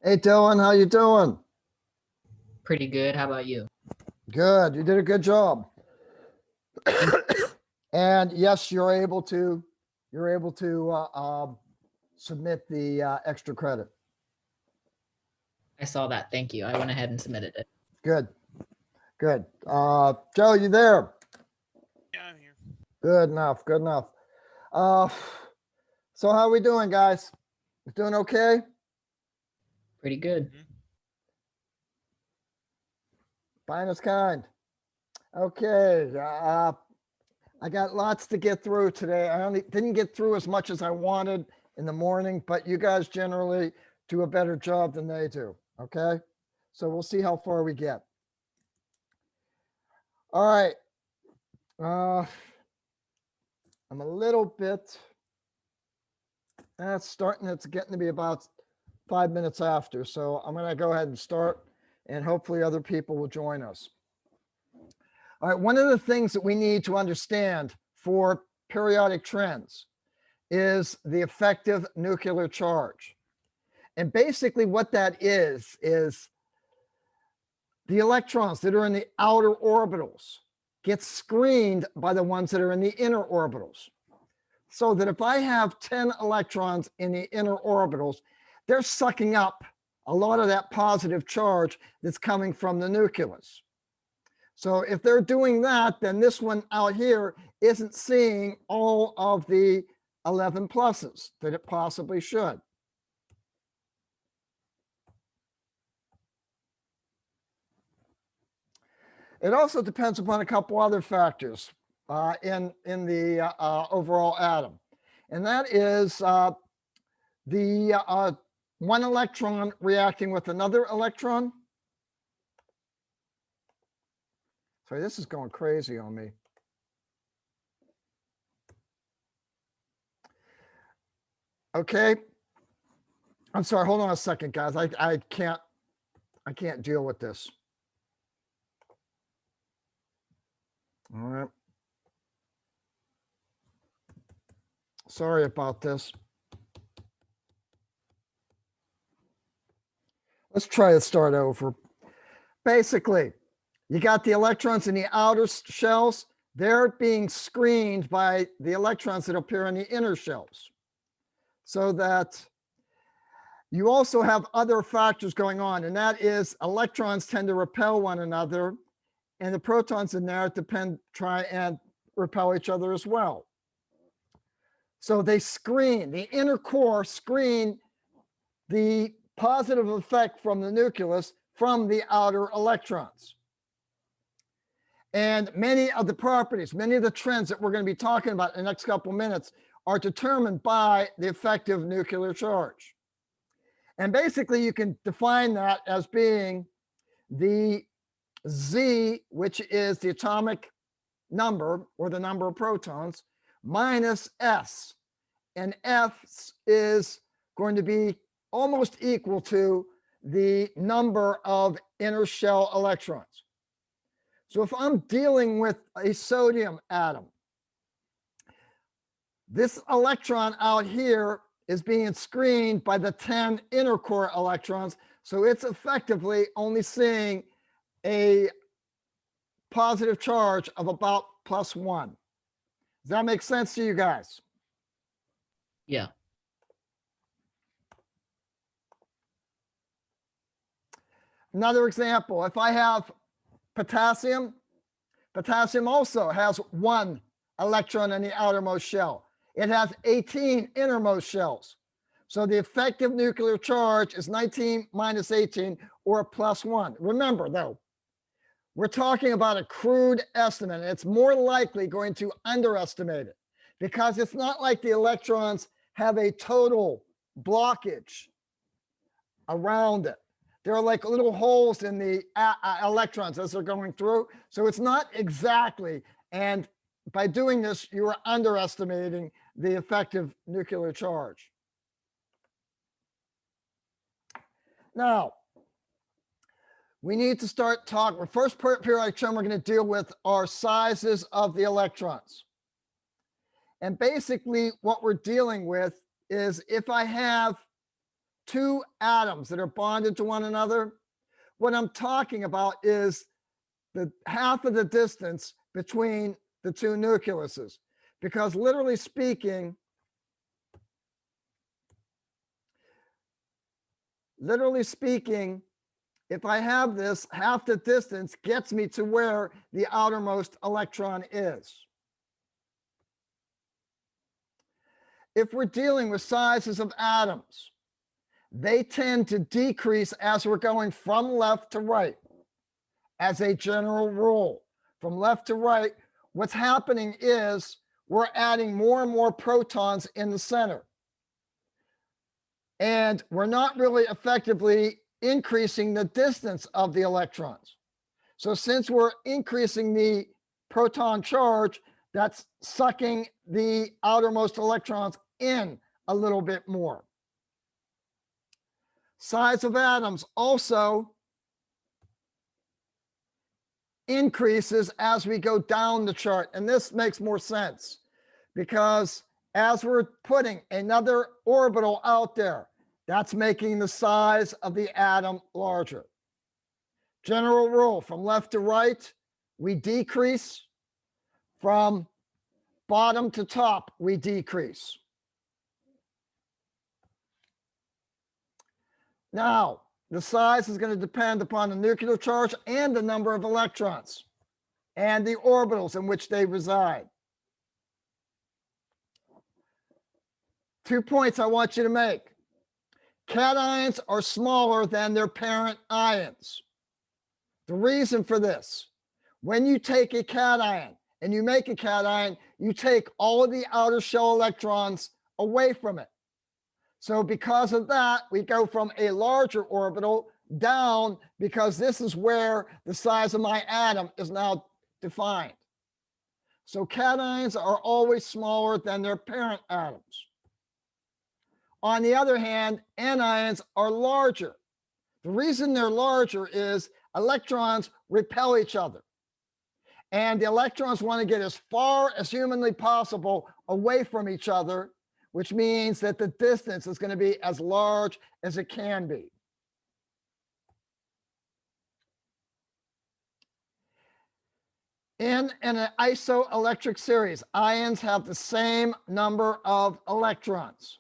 Hey Dylan, how you doing? Pretty good. How about you? Good. You did a good job. Thank you. And yes, you're able to submit the extra credit. I saw that. Thank you. I went ahead and submitted it. Good. Good. Joe, you there? Yeah, I'm here. Good enough. Good enough. Uh, so how we doing, guys? Doing okay? Pretty good. Mhm. Fine as kind. Okay. I got lots to get through today. I only didn't get through as much as I wanted in the morning, but you guys generally do a better job than they do. Okay. So we'll see how far we get. All right. I'm a little bit, it's getting to be about 5 minutes after. So I'm going to go ahead and start and hopefully other people will join us. All right. One of the things that we need to understand for periodic trends is the effective nuclear charge. And basically what that is the electrons that are in the outer orbitals get screened by the ones that are in the inner orbitals. So that if I have 10 electrons in the inner orbitals, they're sucking up a lot of that positive charge that's coming from the nucleus. So if they're doing that, then this one out here isn't seeing all of the 11 pluses that it possibly should. It also depends upon a couple other factors in the overall atom. And that is the one electron reacting with another electron. Sorry, this is going crazy on me. Okay. I'm sorry, hold on a second, guys. I can't deal with this. All right. Sorry about this. Let's try to start over. Basically, you got the electrons in the outer shells. They're being screened by the electrons that appear in the inner shells. So that you also have other factors going on, and that is electrons tend to repel one another, and the protons in there try and repel each other as well. So they screen, the inner core screen the positive effect from the nucleus from the outer electrons. And many of the properties, many of the trends that we're going to be talking about in the next couple minutes are determined by the effective nuclear charge. And basically you can define that as being the Z, which is the atomic number or the number of protons, minus S. And F is going to be almost equal to the number of inner shell electrons. So if I'm dealing with a sodium atom, this electron out here is being screened by the 10 inner core electrons. So it's effectively only seeing a positive charge of about +1. Does that make sense to you guys? Yeah. Another example, if I have potassium, potassium also has 1 electron in the outermost shell. It has 18 innermost shells. So the effective nuclear charge is 19 minus 18 or +1. Remember though, we're talking about a crude estimate. It's more likely going to underestimate it because it's not like the electrons have a total blockage around it. There are like little holes in the electrons as they're going through. So it's not exactly, and by doing this, you are underestimating the effective nuclear charge. Now, we need to start talking. First periodic trend we're going to deal with are sizes of the electrons. And basically what we're dealing with is if I have two atoms that are bonded to one another. What I'm talking about is the half of the distance between the two nucleuses, because literally speaking, if I have this, half the distance gets me to where the outermost electron is. If we're dealing with sizes of atoms, they tend to decrease as we're going from left to right. As a general rule, from left to right, what's happening is we're adding more and more protons in the center. And we're not really effectively increasing the distance of the electrons. So since we're increasing the proton charge, that's sucking the outermost electrons in a little bit more. Size of atoms also increases as we go down the chart. And this makes more sense because as we're putting another orbital out there, that's making the size of the atom larger. General rule, from left to right, we decrease. From bottom to top, we decrease. Now, the size is going to depend upon the nuclear charge and the number of electrons and the orbitals in which they reside. 2 points I want you to make. Cations are smaller than their parent ions. The reason for this, when you take a cation and you make a cation, you take all of the outer shell electrons away from it. So because of that, we go from a larger orbital down because this is where the size of my atom is now defined. So cations are always smaller than their parent atoms. On the other hand, anions are larger. The reason they're larger is electrons repel each other. And the electrons want to get as far as humanly possible away from each other, which means that the distance is going to be as large as it can be. In an isoelectric series, ions have the same number of electrons.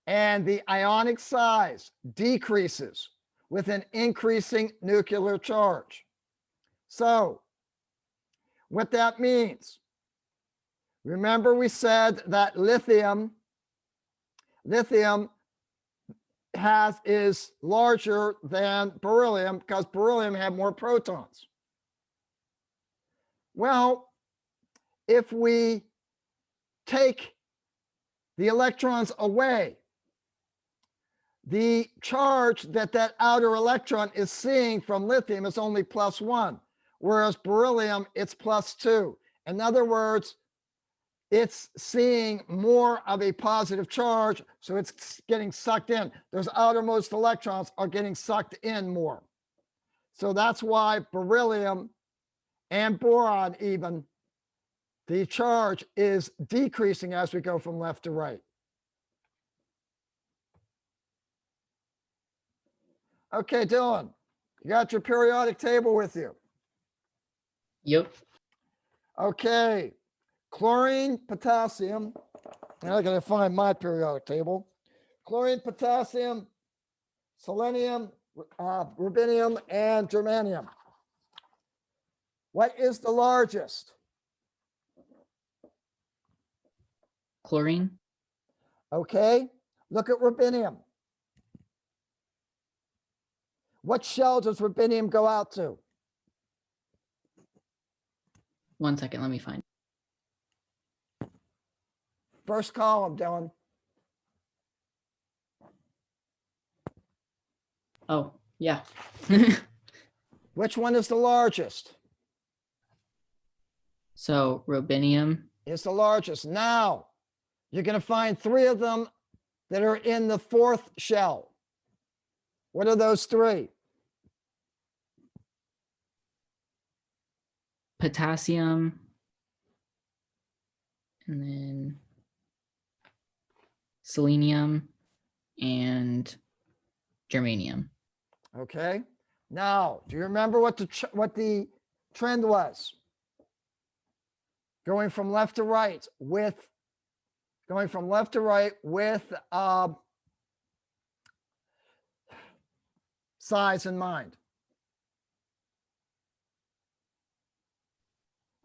And the ionic size decreases with an increasing nuclear charge. So, what that means, remember we said that lithium is larger than beryllium because beryllium had more protons. Well, if we take the electrons away, the charge that outer electron is seeing from lithium is only +1, whereas beryllium, it's +2. In other words, it's seeing more of a positive charge, so it's getting sucked in. Those outermost electrons are getting sucked in more. So that's why beryllium and boron even, the charge is decreasing as we go from left to right. Okay, Dylan, you got your periodic table with you. Yep. Okay, chlorine, potassium, and I gotta find my periodic table. Chlorine, potassium, selenium, rubidium, and germanium. What is the largest? Chlorine. Okay, look at rubidium. What shell does rubidium go out to? 1 second, let me find. First column, Dylan. Oh, yeah. Which one is the largest? So rubidium. It's the largest. Now, you're going to find 3 of them that are in the 4th shell. What are those 3? Potassium. And then selenium. and germanium. Okay. Now, do you remember what the trend was? Going from left to right with size in mind.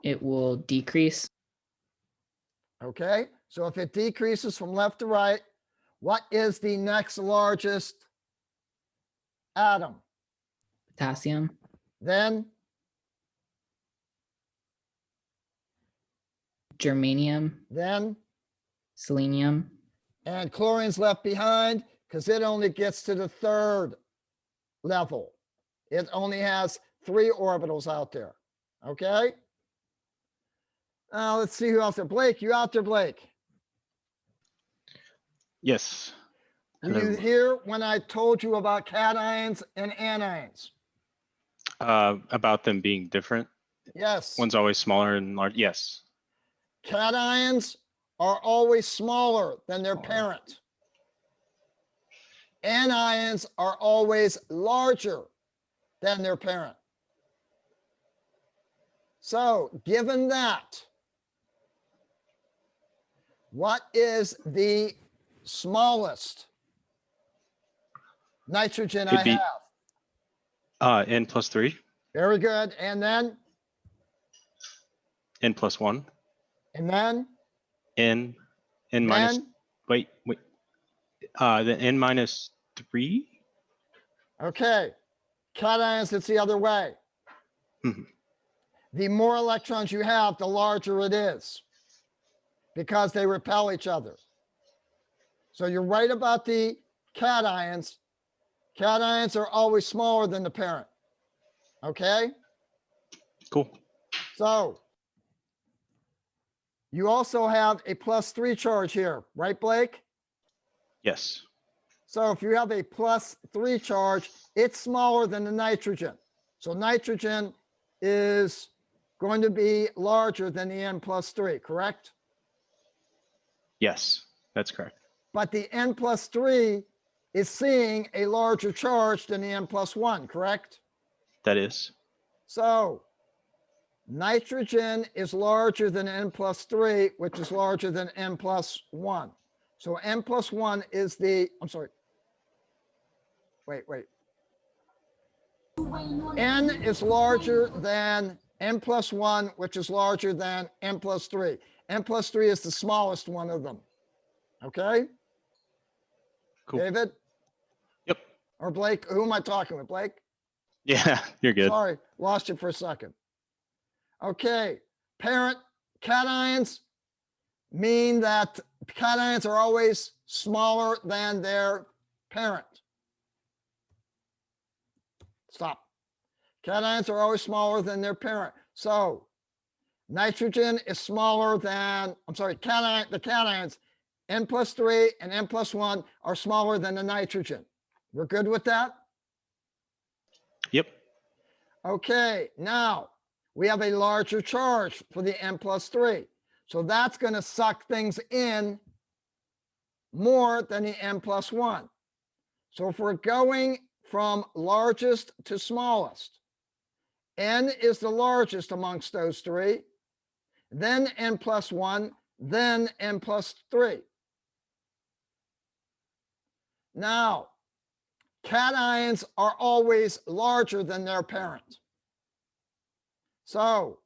It will decrease. Okay. So if it decreases from left to right, what is the next largest atom? Potassium, Then germanium, then, selenium, and chlorine's left behind because it only gets to the third level. It only has 3 orbitals out there. Okay. Now let's see who else there. Blake, you out there, Blake? Yes. Were you Hello. here when I told you about cations and anions? About them being different. Yes. One's always smaller and large. Yes. Cations are always smaller than their parent. Anions are always larger than their parent. So given that, what is the smallest nitrogen I It'd be have? N+3, Very good. And then, N+1, and then, N minus. then, Wait. The N-3. okay. Cations, it's the other way. Mhm. The more electrons you have, the larger it is because they repel each other. So you're right about the cations. Cations are always smaller than the parent. Okay. Cool. So you also have a +3 charge here, right, Blake? Yes. So if you have a +3 charge, it's smaller than the nitrogen. So nitrogen is going to be larger than the N+3, correct? Yes, that's correct. But the N+3 is seeing a larger charge than the N+1, correct? That is. So nitrogen is larger than N+3, which is larger than N+1. So N+1 is the, I'm sorry. Wait. N is larger than N+1, which is larger than N+3. N+3 is the smallest one of them. Okay? Cool. David? Yep. Or Blake? Who am I talking with? Blake? Yeah, you're good. Sorry, lost you for a second. Okay, parent cations mean that cations are always smaller than their parent. Stop. Cations are always smaller than their parent. So nitrogen is smaller than, I'm sorry, the cations, N+3 and N+1 are smaller than the nitrogen. We're good with that? Yep. Okay, now we have a larger charge for the N+3. So that's going to suck things in more than the N+1. So if we're going from largest to smallest, N is the largest amongst those three, then N+1, then N+3. Now, cations are always larger than their parent. So,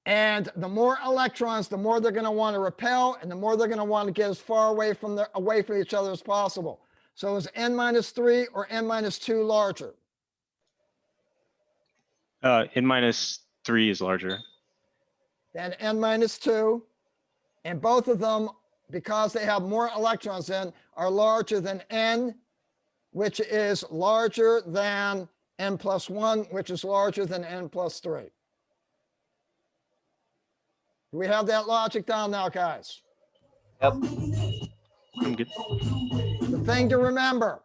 and the more electrons, the more they're going to want to repel, and the more they're going to want to get as far away from each other as possible. So is N-3 or N-2 larger? N-3 is larger. Then N-2, and both of them, because they have more electrons in, are larger than N, which is larger than N+1, which is larger than N+3. Do we have that logic down now, guys? Yep. I'm good. The thing to remember,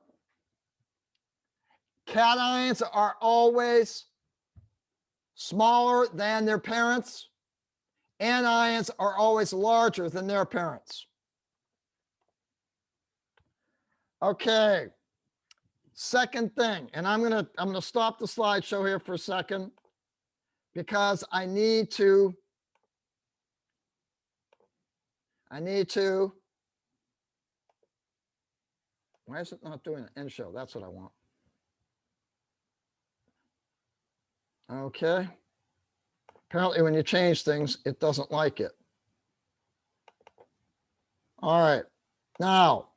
cations are always smaller than their parents. Anions are always larger than their parents. Okay. Second thing, and I'm gonna stop the slideshow here for a second because I need to why is it not doing an end show? That's what I want. Okay. Apparently when you change things, it doesn't like it. All right. Now,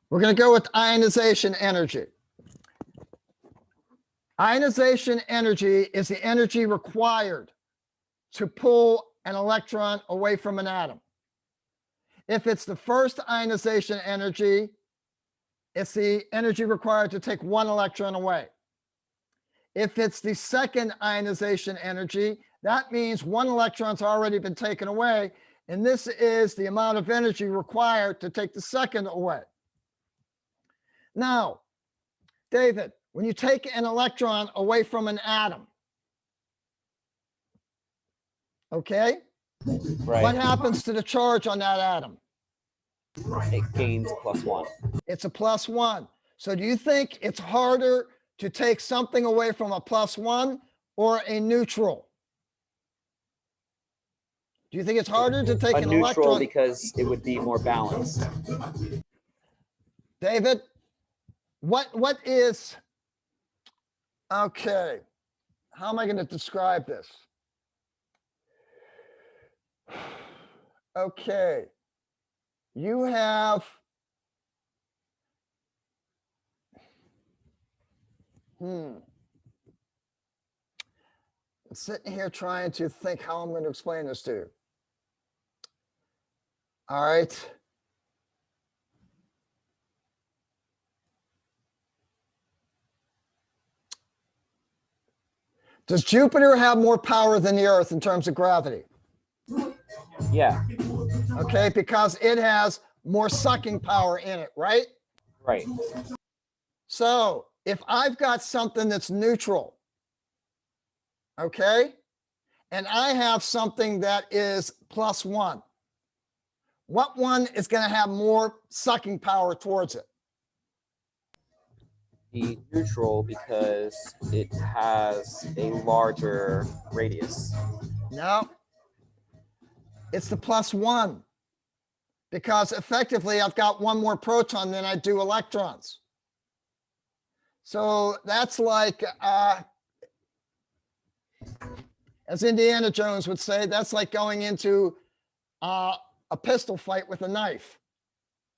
we're going to go with ionization energy. Ionization energy is the energy required to pull an electron away from an atom. If it's the first ionization energy, it's the energy required to take one electron away. If it's the second ionization energy, that means one electron's already been taken away, and this is the amount of energy required to take the second away. Now, David, when you take an electron away from an atom, okay, Right. what happens to the charge on that atom? It gains +1. It's a +1. So do you think it's harder to take something away from a +1 or a neutral? Do you think it's harder to take A an neutral electron? because it would be more balanced. David, what is, okay, how am I going to describe this? Okay, you have, I'm sitting here trying to think how I'm going to explain this to you. All right. Does Jupiter have more power than the Earth in terms of gravity? Yeah, Okay, because it has more sucking power in it, right? right. So if I've got something that's neutral, okay, and I have something that is +1, what one is going to have more sucking power towards it? The neutral because it has a larger radius. No, it's the +1 because effectively I've got one more proton than I do electrons. So that's like, as Indiana Jones would say, that's like going into a pistol fight with a knife.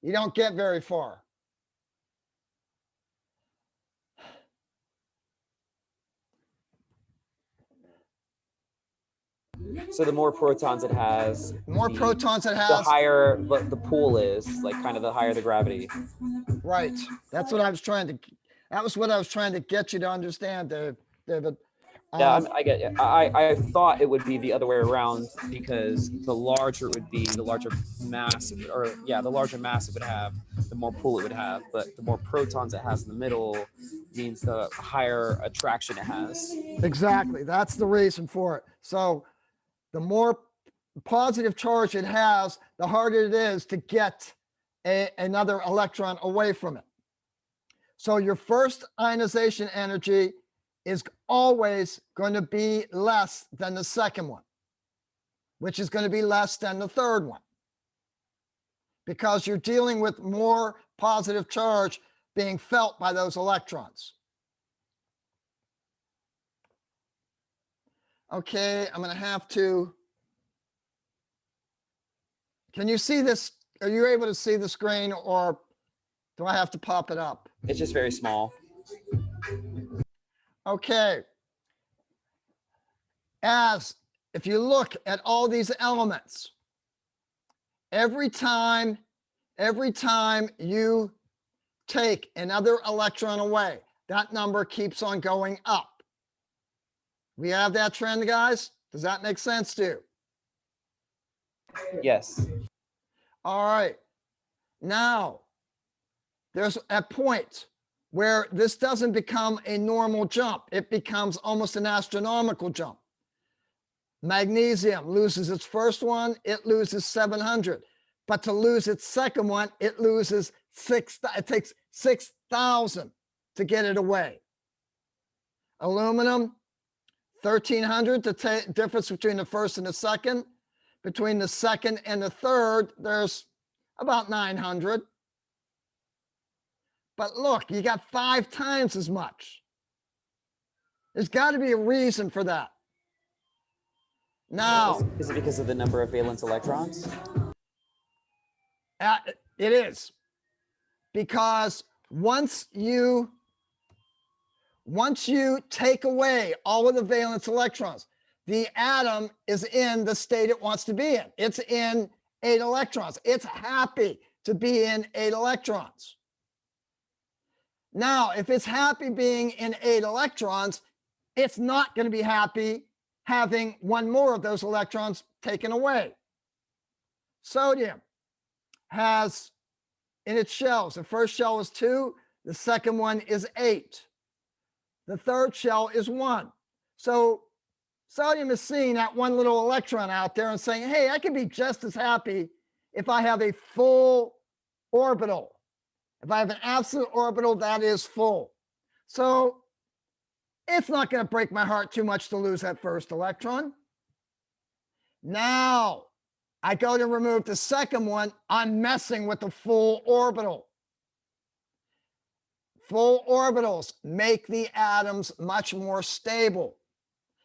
You don't get very far. So the more protons it has, The more protons it the has, higher the pool is, like kind of the higher the gravity. right. That's what I was trying to, that was what I was trying to get you to understand, David. Yeah, I get you. I thought it would be the other way around because the larger it would be, the larger mass, it would, or yeah, the larger mass it would have, the more pool it would have. But the more protons it has in the middle means the higher attraction it has. Exactly. That's the reason for it. So the more positive charge it has, the harder it is to get another electron away from it. So your first ionization energy is always going to be less than the second one, which is going to be less than the third one, because you're dealing with more positive charge being felt by those electrons. Okay, I'm going to have to, can you see this? Are you able to see the screen, or do I have to pop it up? It's just very small. Okay. As if you look at all these elements, every time you take another electron away, that number keeps on going up. We have that trend, guys? Does that make sense to you? Yes. All right. Now, there's a point where this doesn't become a normal jump. It becomes almost an astronomical jump. Magnesium loses its first one, it loses 700. But to lose its second one, it loses it takes 6,000 to get it away. Aluminum, 1,300, the difference between the first and the second. Between the second and the third, there's about 900. But look, you got 5 times as much. There's got to be a reason for that. Now, Is it because of the number of valence electrons? it is. Because once you take away all of the valence electrons, the atom is in the state it wants to be in. It's in 8 electrons. It's happy to be in 8 electrons. Now, if it's happy being in 8 electrons, it's not going to be happy having one more of those electrons taken away. Sodium has in its shells, the first shell is 2, the second one is 8. The third shell is 1. So sodium is seeing that one little electron out there and saying, hey, I can be just as happy if I have a full orbital. If I have an absolute orbital that is full. So it's not going to break my heart too much to lose that first electron. Now I go to remove the second one, I'm messing with the full orbital. Full orbitals make the atoms much more stable.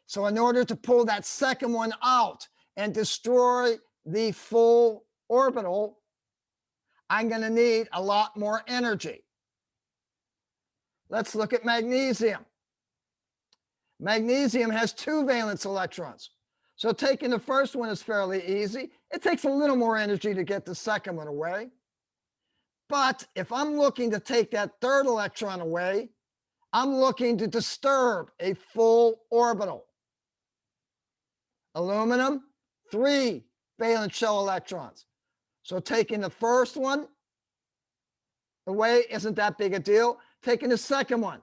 So in order to pull that second one out and destroy the full orbital, I'm going to need a lot more energy. Let's look at magnesium. Magnesium has 2 valence electrons. So taking the first one is fairly easy. It takes a little more energy to get the second one away. But if I'm looking to take that third electron away, I'm looking to disturb a full orbital. Aluminum, 3 valence shell electrons. So taking the first one away isn't that big a deal. Taking the second one,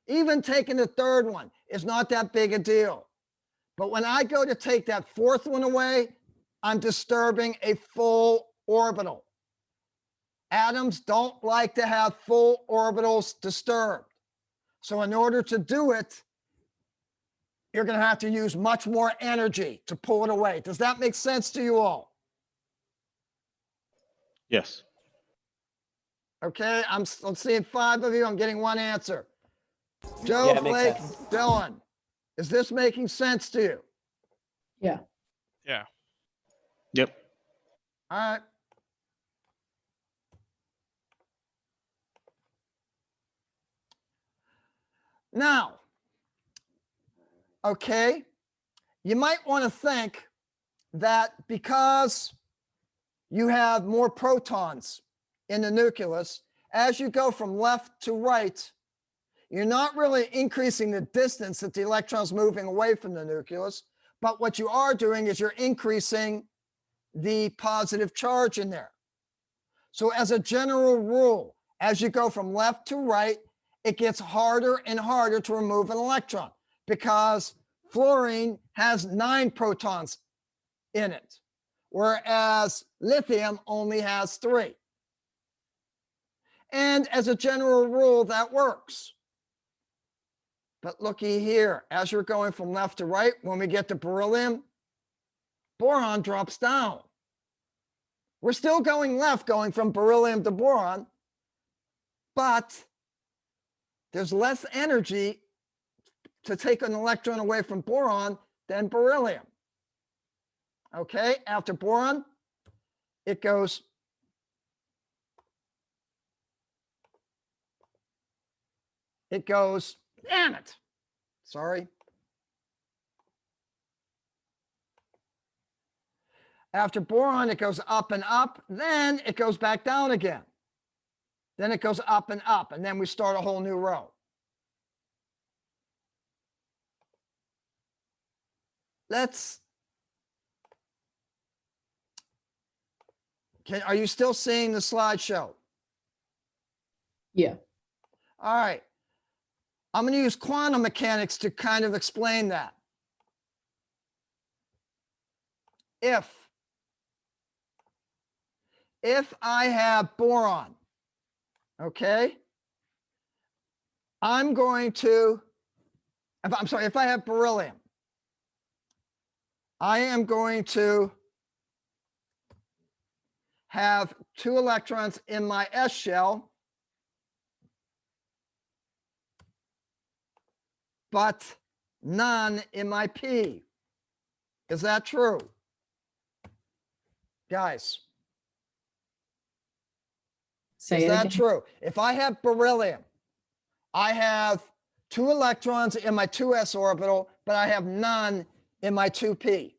even taking the third one is not that big a deal. But when I go to take that fourth one away, I'm disturbing a full orbital. Atoms don't like to have full orbitals disturbed. So in order to do it, you're going to have to use much more energy to pull it away. Does that make sense to you all? Yes. Okay, I'm seeing 5 of you. I'm getting 1 answer. Joe, Yeah, it makes Blake, sense. Dylan, is this making sense to you? Yeah. Yeah. Yep. All right. Now, okay, you might want to think that because you have more protons in the nucleus, as you go from left to right, you're not really increasing the distance that the electron's moving away from the nucleus, but what you are doing is you're increasing the positive charge in there. So as a general rule, as you go from left to right, it gets harder and harder to remove an electron because fluorine has 9 protons in it, whereas lithium only has 3. And as a general rule, that works. But looky here, as you're going from left to right, when we get to beryllium, boron drops down. We're still going left, going from beryllium to boron, but there's less energy to take an electron away from boron than beryllium. Okay, after boron, it goes damn it, sorry. After boron, it goes up and up, then it goes back down again. Then it goes up, and then we start a whole new row. Are you still seeing the slideshow? Yeah. All right. I'm going to use quantum mechanics to kind of explain that. If I have boron Okay. I'm going to, if I have beryllium, I am going to have 2 electrons in my S shell, but none in my P. Is that true? Guys, Say is it that again. true? If I have beryllium, I have 2 electrons in my 2s orbital, but I have none in my 2p.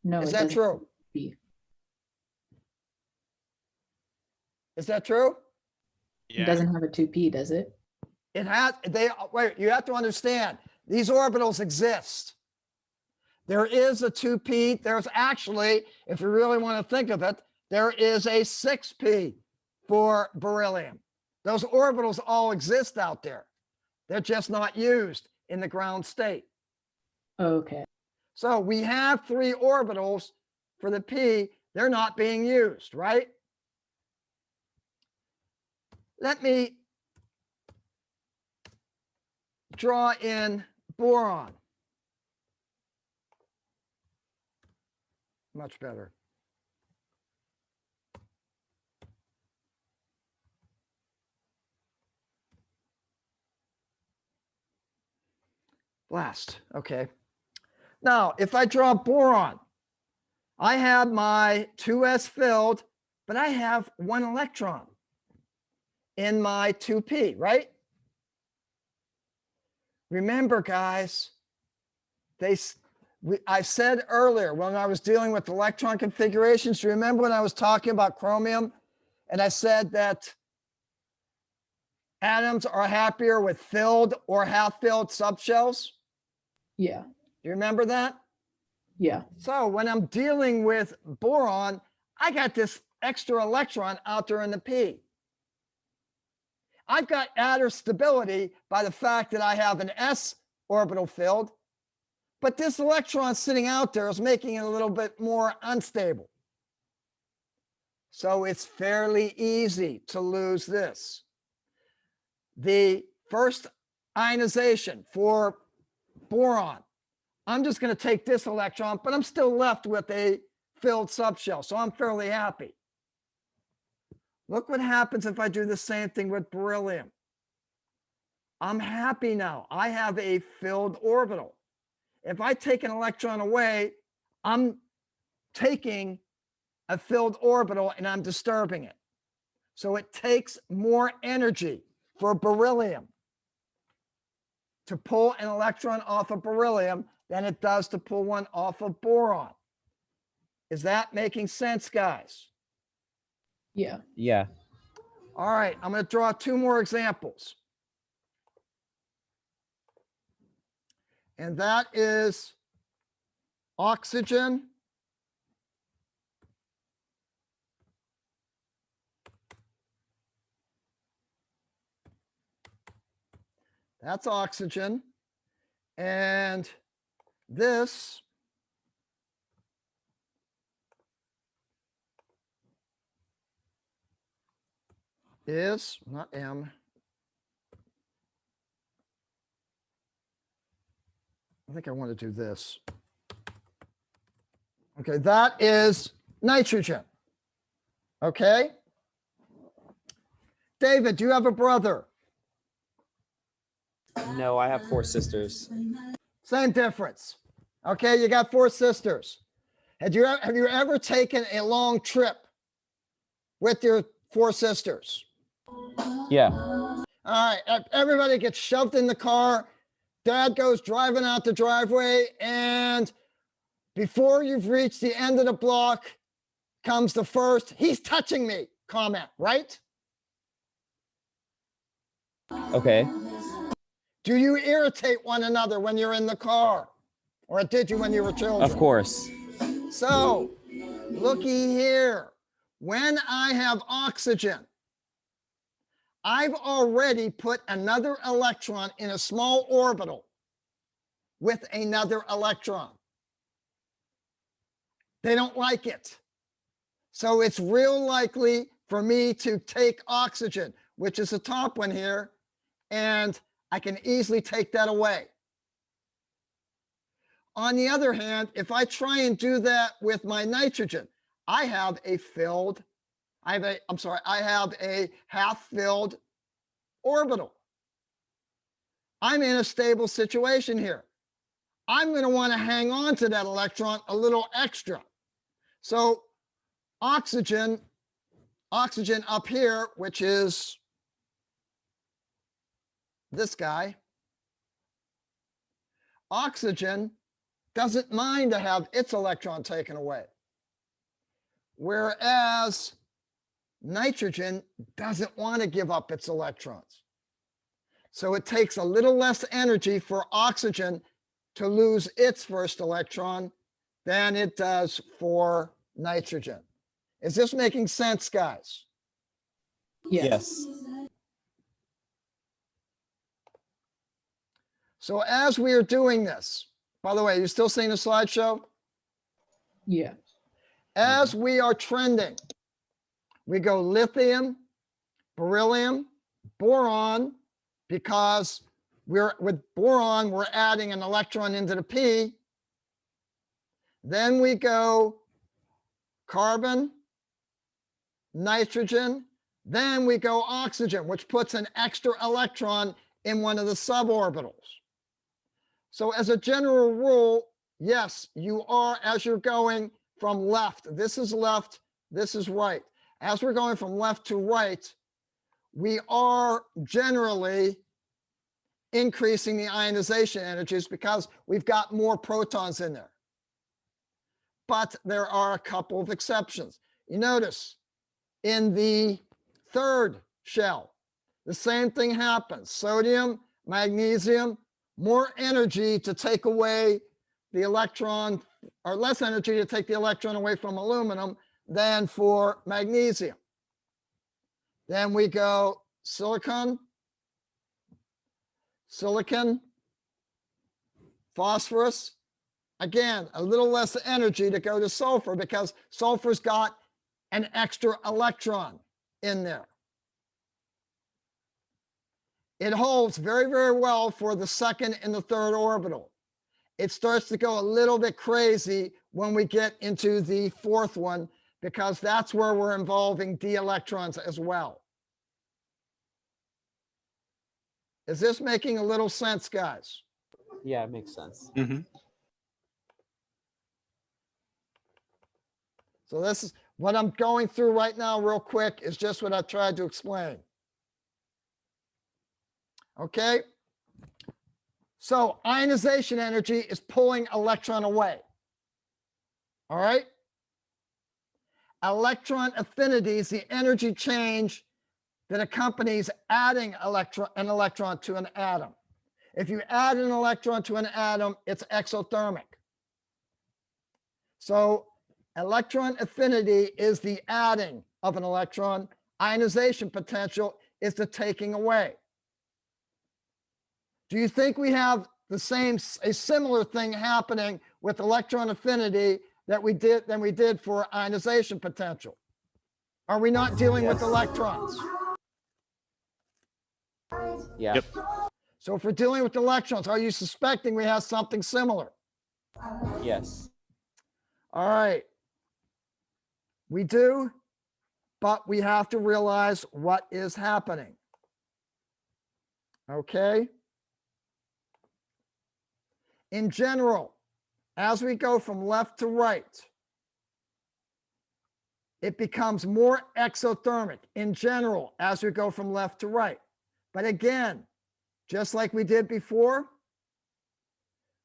No, Is it that doesn't. true? Be. Is that true? It Yeah. doesn't have a 2p, does it? It has, wait, you have to understand, these orbitals exist. There is a 2p, there's actually, if you really want to think of it, there is a 6p for beryllium. Those orbitals all exist out there. They're just not used in the ground state. Okay. So we have 3 orbitals for the p, they're not being used, right? Let me draw in boron. Much better. Blast. Okay. Now, if I draw boron, I have my 2s filled, but I have 1 electron in my 2p, right? Remember, guys, I said earlier when I was dealing with electron configurations, do you remember when I was talking about chromium and I said that atoms are happier with filled or half-filled subshells? Yeah. Do you remember that? Yeah. So when I'm dealing with boron, I got this extra electron out there in the p. I've got added stability by the fact that I have an s orbital filled, but this electron sitting out there is making it a little bit more unstable. So it's fairly easy to lose this. The first ionization for boron, I'm just going to take this electron, but I'm still left with a filled subshell, so I'm fairly happy. Look what happens if I do the same thing with beryllium. I'm happy now. I have a filled orbital. If I take an electron away, I'm taking a filled orbital and I'm disturbing it. So it takes more energy for beryllium to pull an electron off of beryllium than it does to pull one off of boron. Is that making sense, guys? Yeah. Yeah. All right, I'm going to draw 2 more examples. And that is oxygen that's oxygen. And this is not M. I think I want to do this. Okay, that is nitrogen. Okay. David, do you have a brother? No, I have 4 sisters. Same difference. Okay, you got 4 sisters. Have you ever taken a long trip with your 4 sisters? Yeah. All right, everybody gets shoved in the car. Dad goes driving out the driveway, and before you've reached the end of the block comes the first, "He's touching me" comment, right? Okay. Do you irritate one another when you're in the car? Or did you when you were children? Of course. So, looky here. When I have oxygen, I've already put another electron in a small orbital with another electron. They don't like it. So it's real likely for me to take oxygen, which is the top one here, and I can easily take that away. On the other hand, if I try and do that with my nitrogen, I have a half-filled orbital. I'm in a stable situation here. I'm going to want to hang on to that electron a little extra. So oxygen up here, which is this guy, oxygen doesn't mind to have its electron taken away. Whereas nitrogen doesn't want to give up its electrons. So it takes a little less energy for oxygen to lose its first electron than it does for nitrogen. Is this making sense, guys? Yes. So as we are doing this, by the way, you still seeing the slideshow? Yeah. As we are trending, we go lithium, beryllium, boron, because with boron, we're adding an electron into the P. Then we go carbon, nitrogen, then we go oxygen, which puts an extra electron in one of the suborbitals. So as a general rule, yes, you are, as you're going from left, this is left, this is right. As we're going from left to right, we are generally increasing the ionization energies because we've got more protons in there. But there are a couple of exceptions. You notice in the third shell, the same thing happens. Sodium, magnesium, more energy to take away the electron, or less energy to take the electron away from aluminum than for magnesium. Then we go silicon, phosphorus. Again, a little less energy to go to sulfur because sulfur's got an extra electron in there. It holds very, very well for the second and the third orbital. It starts to go a little bit crazy when we get into the fourth one because that's where we're involving d electrons as well. Is this making a little sense, guys? Yeah, it makes sense. Mm-hmm. So this is what I'm going through right now real quick is just what I tried to explain. Okay. So ionization energy is pulling electron away. All right. Electron affinity is the energy change that accompanies adding an electron to an atom. If you add an electron to an atom, it's exothermic. So electron affinity is the adding of an electron. Ionization potential is the taking away. Do you think we have a similar thing happening with electron affinity that we did for ionization potential? Are we not dealing with electrons? Yeah. Yep. So if we're dealing with electrons, are you suspecting we have something similar? Yes. All right. We do, but we have to realize what is happening. Okay. In general, as we go from left to right, it becomes more exothermic in general as we go from left to right. But again, just like we did before,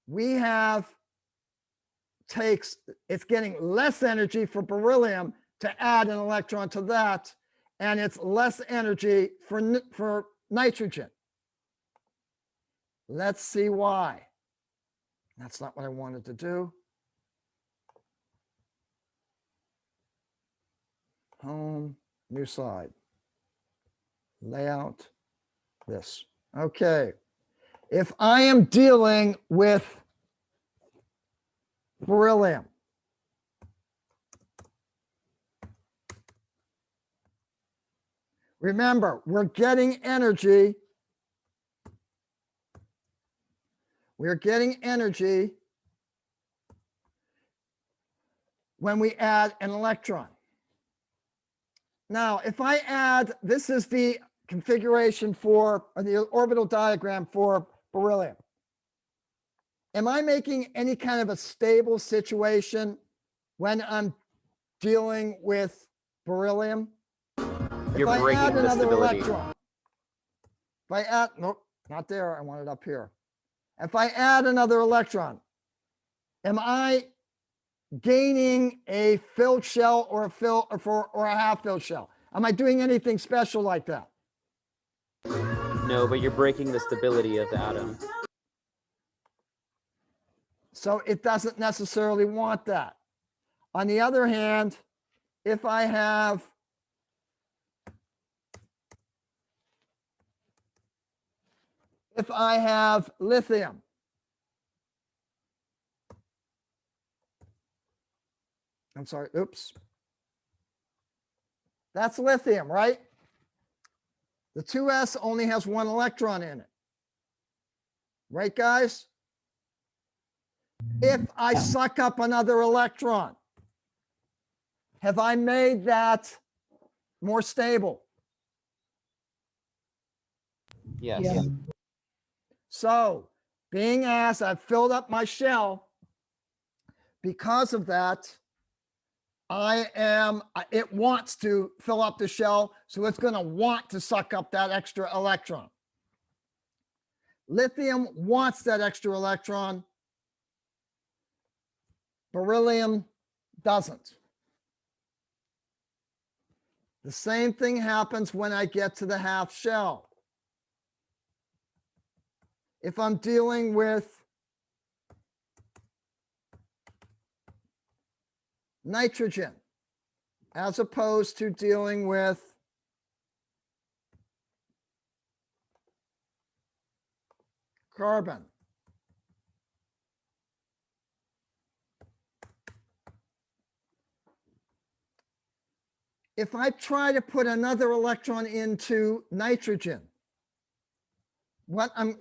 it's getting less energy for beryllium to add an electron to that, and it's less energy for nitrogen. Let's see why. That's not what I wanted to do. Home, new slide. Layout, this. Okay. If I am dealing with beryllium, Remember, we're getting energy. We're getting energy when we add an electron. Now, if I add, this is the configuration for, or the orbital diagram for beryllium. Am I making any kind of a stable situation when I'm dealing with beryllium? You're If I breaking add the another stability. electron, if I add, nope, not there, I want it up here. If I add another electron, am I gaining a filled shell or a half filled shell? Am I doing anything special like that? No, but you're breaking the stability of the atom. So it doesn't necessarily want that. On the other hand, if I have lithium, I'm sorry, oops. That's lithium, right? The 2s only has one electron in it. Right, guys? If I suck up another electron, have I made that more stable? Yes. Yeah. So, being as I've filled up my shell, because of that, it wants to fill up the shell, so it's going to want to suck up that extra electron. Lithium wants that extra electron. Beryllium doesn't. The same thing happens when I get to the half shell. If I'm dealing with nitrogen, as opposed to dealing with carbon, if I try to put another electron into nitrogen, what I'm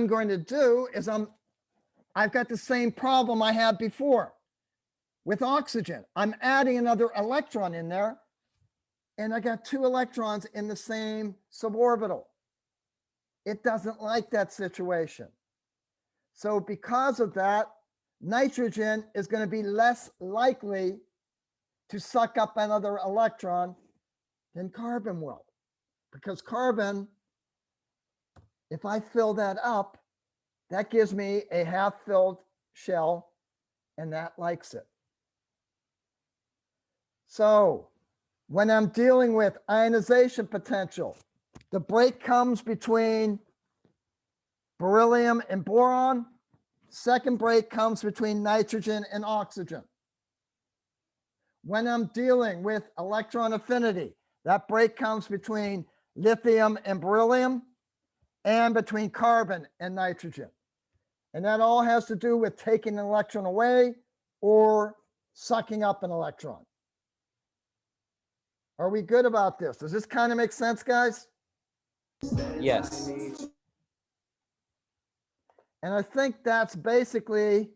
going to do is I've got the same problem I had before with oxygen. I'm adding another electron in there, and I got 2 electrons in the same suborbital. It doesn't like that situation. So because of that, nitrogen is going to be less likely to suck up another electron than carbon will. Because carbon, if I fill that up, that gives me a half-filled shell, and that likes it. So when I'm dealing with ionization potential, the break comes between beryllium and boron. Second break comes between nitrogen and oxygen. When I'm dealing with electron affinity, that break comes between lithium and beryllium and between carbon and nitrogen. And that all has to do with taking an electron away or sucking up an electron. Are we good about this? Does this kind of make sense, guys? Yes. And I think that's basically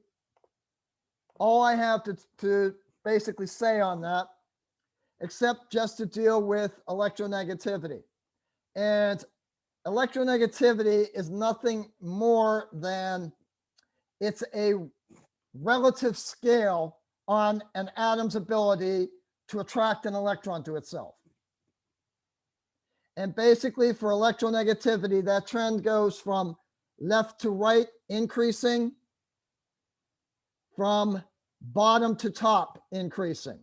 all I have to basically say on that, except just to deal with electronegativity. And electronegativity is nothing more than it's a relative scale on an atom's ability to attract an electron to itself. And basically for electronegativity, that trend goes from left to right, increasing, from bottom to top, increasing.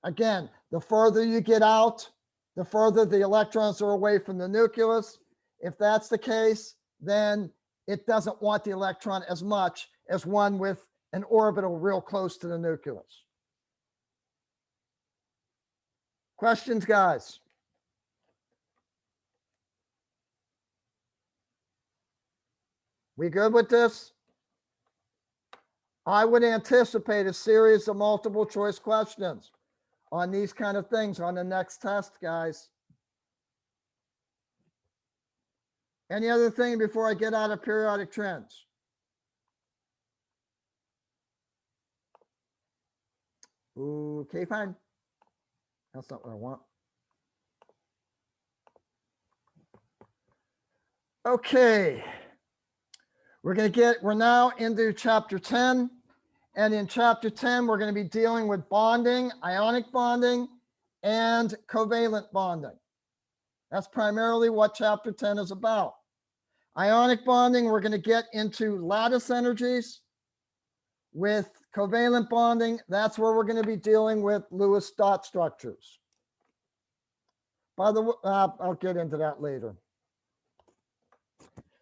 Again, the further you get out, the further the electrons are away from the nucleus. If that's the case, then it doesn't want the electron as much as one with an orbital real close to the nucleus. Questions, guys? We good with this? I would anticipate a series of multiple choice questions on these kind of things on the next test, guys. Any other thing before I get out of periodic trends? Okay, fine. That's not what I want. Okay. We're now into chapter 10. And in chapter 10, we're going to be dealing with bonding, ionic bonding, and covalent bonding. That's primarily what chapter 10 is about. Ionic bonding, we're going to get into lattice energies. With covalent bonding, that's where we're going to be dealing with Lewis dot structures. By the way, I'll get into that later.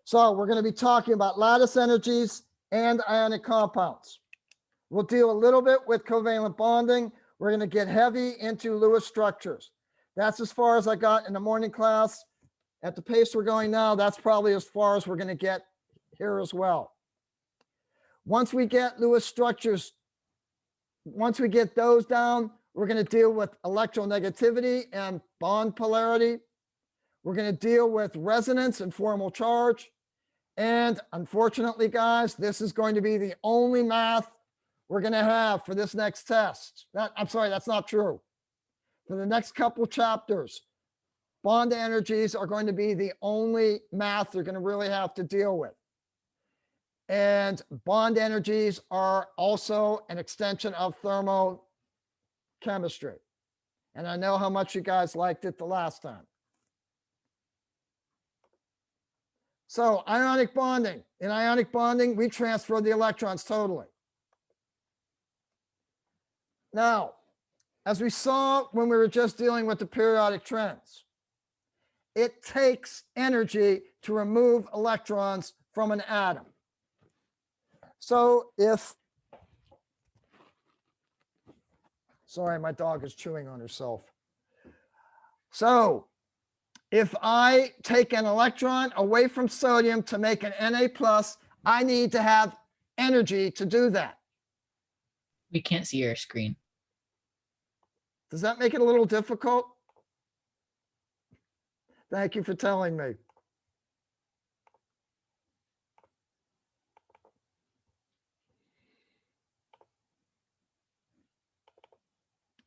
So we're going to be talking about lattice energies and ionic compounds. We'll deal a little bit with covalent bonding. We're going to get heavy into Lewis structures. That's as far as I got in the morning class. At the pace we're going now, that's probably as far as we're going to get here as well. Once we get Lewis structures, once we get those down, we're going to deal with electronegativity and bond polarity. We're going to deal with resonance and formal charge. And unfortunately, guys, this is going to be the only math we're going to have for this next test. I'm sorry, that's not true. For the next couple chapters, bond energies are going to be the only math you're going to really have to deal with. And bond energies are also an extension of thermochemistry. And I know how much you guys liked it the last time. So ionic bonding. In ionic bonding, we transfer the electrons totally. Now, as we saw when we were just dealing with the periodic trends, it takes energy to remove electrons from an atom. So sorry, my dog is chewing on herself. So if I take an electron away from sodium to make an Na+, I need to have energy to do that. We can't see your screen. Does that make it a little difficult? Thank you for telling me.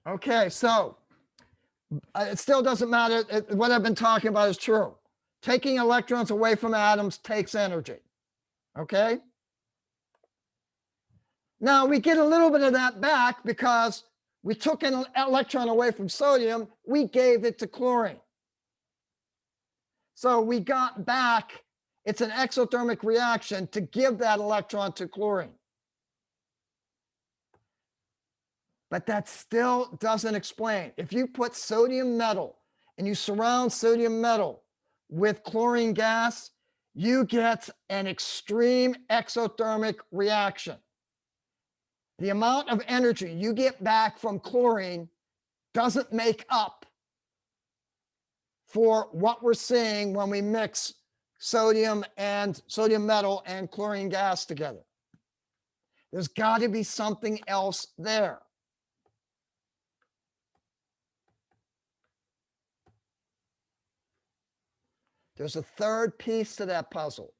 Okay, so it still doesn't matter. What I've been talking about is true. Taking electrons away from atoms takes energy. Okay? Now we get a little bit of that back because we took an electron away from sodium, we gave it to chlorine. So we got back, it's an exothermic reaction to give that electron to chlorine. But that still doesn't explain. If you put sodium metal and you surround sodium metal with chlorine gas, you get an extreme exothermic reaction. The amount of energy you get back from chlorine doesn't make up for what we're seeing when we mix sodium metal and chlorine gas together. There's got to be something else there. There's a third piece to that puzzle.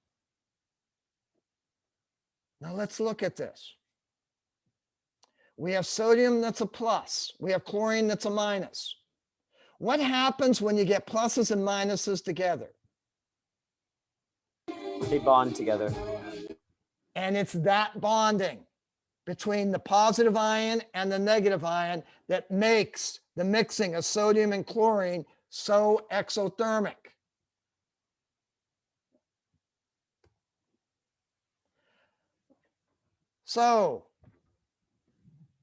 Now let's look at this. We have sodium that's a plus. We have chlorine that's a minus. What happens when you get pluses and minuses together? They bond together. And it's that bonding between the positive ion and the negative ion that makes the mixing of sodium and chlorine so exothermic. So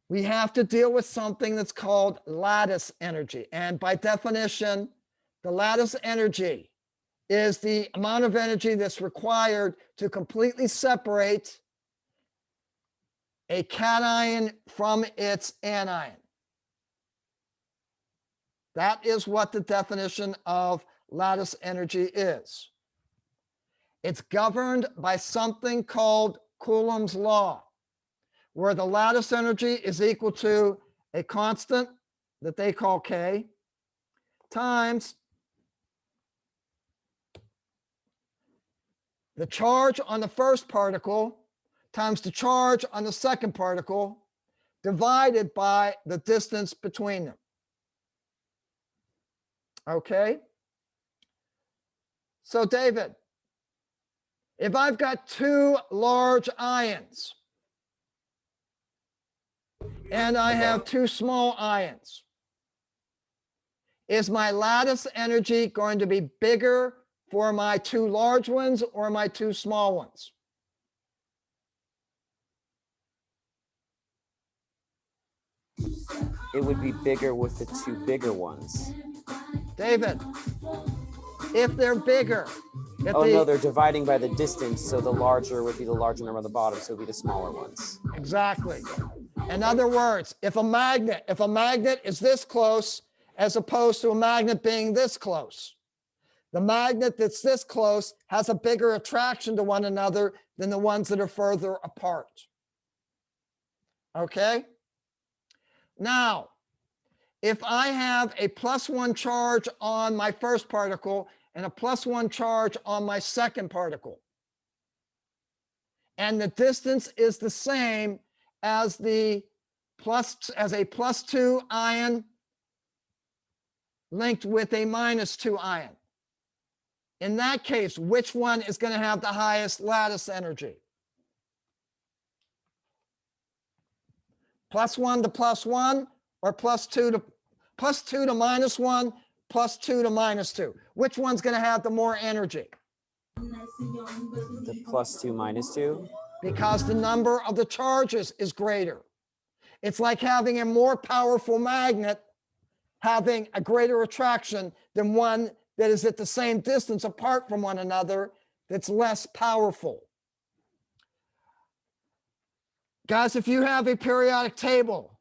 we have to deal with something that's called lattice energy. And by definition, the lattice energy is the amount of energy that's required to completely separate a cation from its anion. That is what the definition of lattice energy is. It's governed by something called Coulomb's law, where the lattice energy is equal to a constant that they call K times the charge on the first particle times the charge on the second particle divided by the distance between them. Okay? So David, if I've got two large ions and I have two small ions, is my lattice energy going to be bigger for my two large ones or my two small ones? It would be bigger with the two bigger ones. David, if they're bigger, if Oh no, they're dividing by the distance, so the larger would be the larger number on the bottom, so it would be the smaller ones. exactly. In other words, if a magnet is this close as opposed to a magnet being this close, the magnet that's this close has a bigger attraction to one another than the ones that are further apart. Okay? Now, if I have a +1 charge on my first particle and a +1 charge on my second particle, and the distance is the same as a +2 ion linked with a -2 ion. In that case, which one is going to have the highest lattice energy? +1 to +1 or +2 to -1, +2 to -2? Which one's going to have the more energy? The +2 -2. Because the number of the charges is greater. It's like having a more powerful magnet having a greater attraction than one that is at the same distance apart from one another that's less powerful. Guys, if you have a periodic table,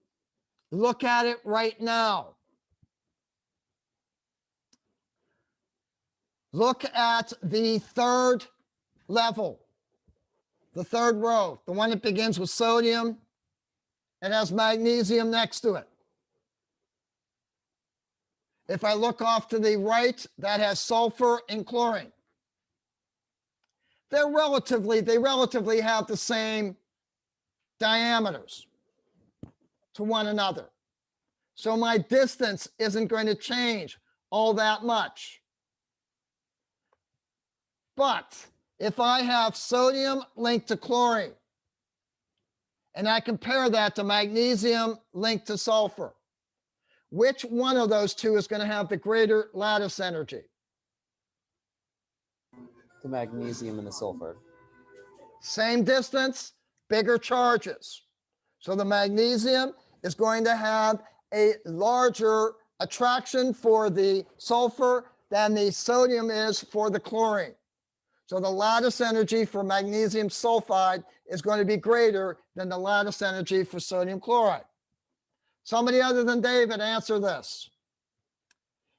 look at it right now. Look at the third level, the third row, the one that begins with sodium and has magnesium next to it. If I look off to the right, that has sulfur and chlorine. They relatively have the same diameters to one another. So my distance isn't going to change all that much. But if I have sodium linked to chlorine, and I compare that to magnesium linked to sulfur, which one of those two is going to have the greater lattice energy? The magnesium and the sulfur. Same distance, bigger charges. So the magnesium is going to have a larger attraction for the sulfur than the sodium is for the chlorine. So the lattice energy for magnesium sulfide is going to be greater than the lattice energy for sodium chloride. Somebody other than David, answer this.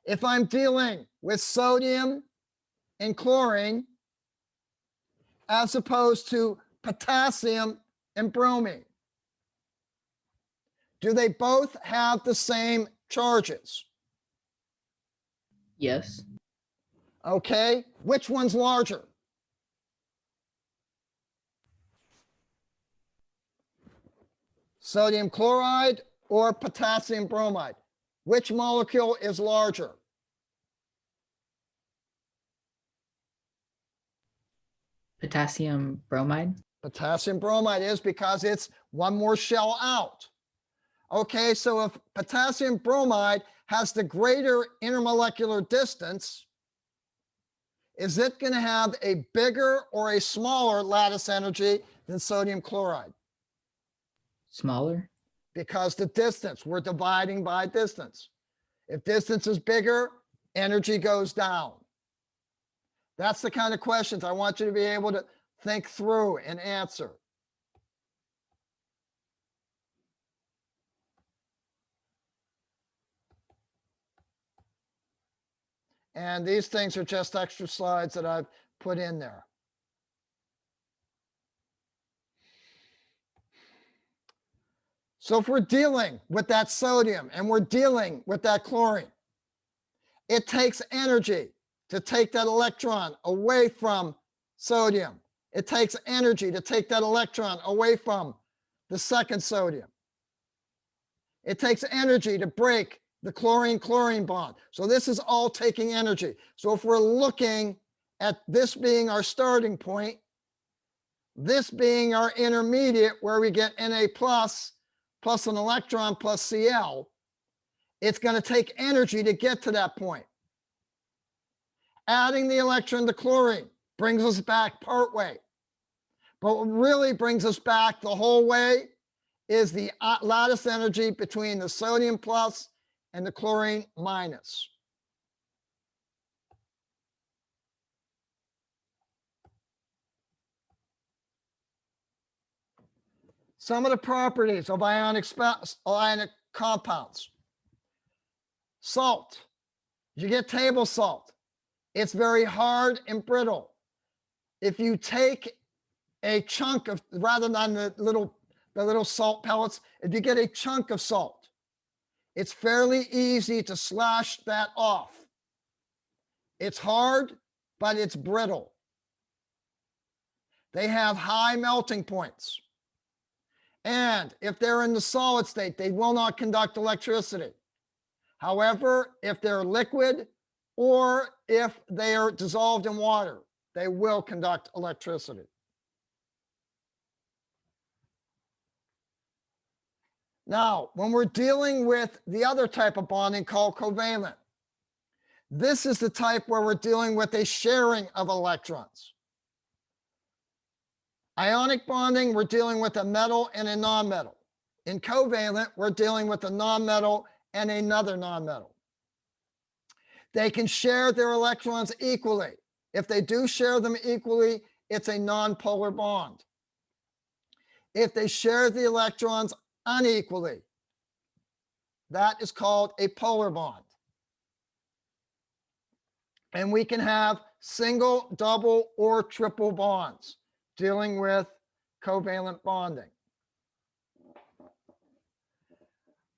If I'm dealing with sodium and chlorine as opposed to potassium and bromine, do they both have the same charges? Yes. Okay, which one's larger? Sodium chloride or potassium bromide? Which molecule is larger? Potassium bromide. Potassium bromide is because it's one more shell out. Okay, so if potassium bromide has the greater intermolecular distance, is it going to have a bigger or a smaller lattice energy than sodium chloride? Smaller. Because the distance, we're dividing by distance. If distance is bigger, energy goes down. That's the kind of questions I want you to be able to think through and answer. And these things are just extra slides that I've put in there. So if we're dealing with that sodium and we're dealing with that chlorine, it takes energy to take that electron away from sodium. It takes energy to take that electron away from the second sodium. It takes energy to break the chlorine-chlorine bond. So this is all taking energy. So if we're looking at this being our starting point, this being our intermediate where we get Na plus an electron plus Cl, it's going to take energy to get to that point. Adding the electron to chlorine brings us back part way. But what really brings us back the whole way is the lattice energy between the sodium plus and the chlorine minus. Some of the properties of ionic compounds. Salt. You get table salt. It's very hard and brittle. If you take a chunk of, rather than the little salt pellets, if you get a chunk of salt, it's fairly easy to slash that off. It's hard, but it's brittle. They have high melting points. And if they're in the solid state, they will not conduct electricity. However, if they're liquid or if they are dissolved in water, they will conduct electricity. Now, when we're dealing with the other type of bonding called covalent, this is the type where we're dealing with a sharing of electrons. Ionic bonding, we're dealing with a metal and a nonmetal. In covalent, we're dealing with a nonmetal and another nonmetal. They can share their electrons equally. If they do share them equally, it's a nonpolar bond. If they share the electrons unequally, that is called a polar bond. And we can have single, double, or triple bonds dealing with covalent bonding.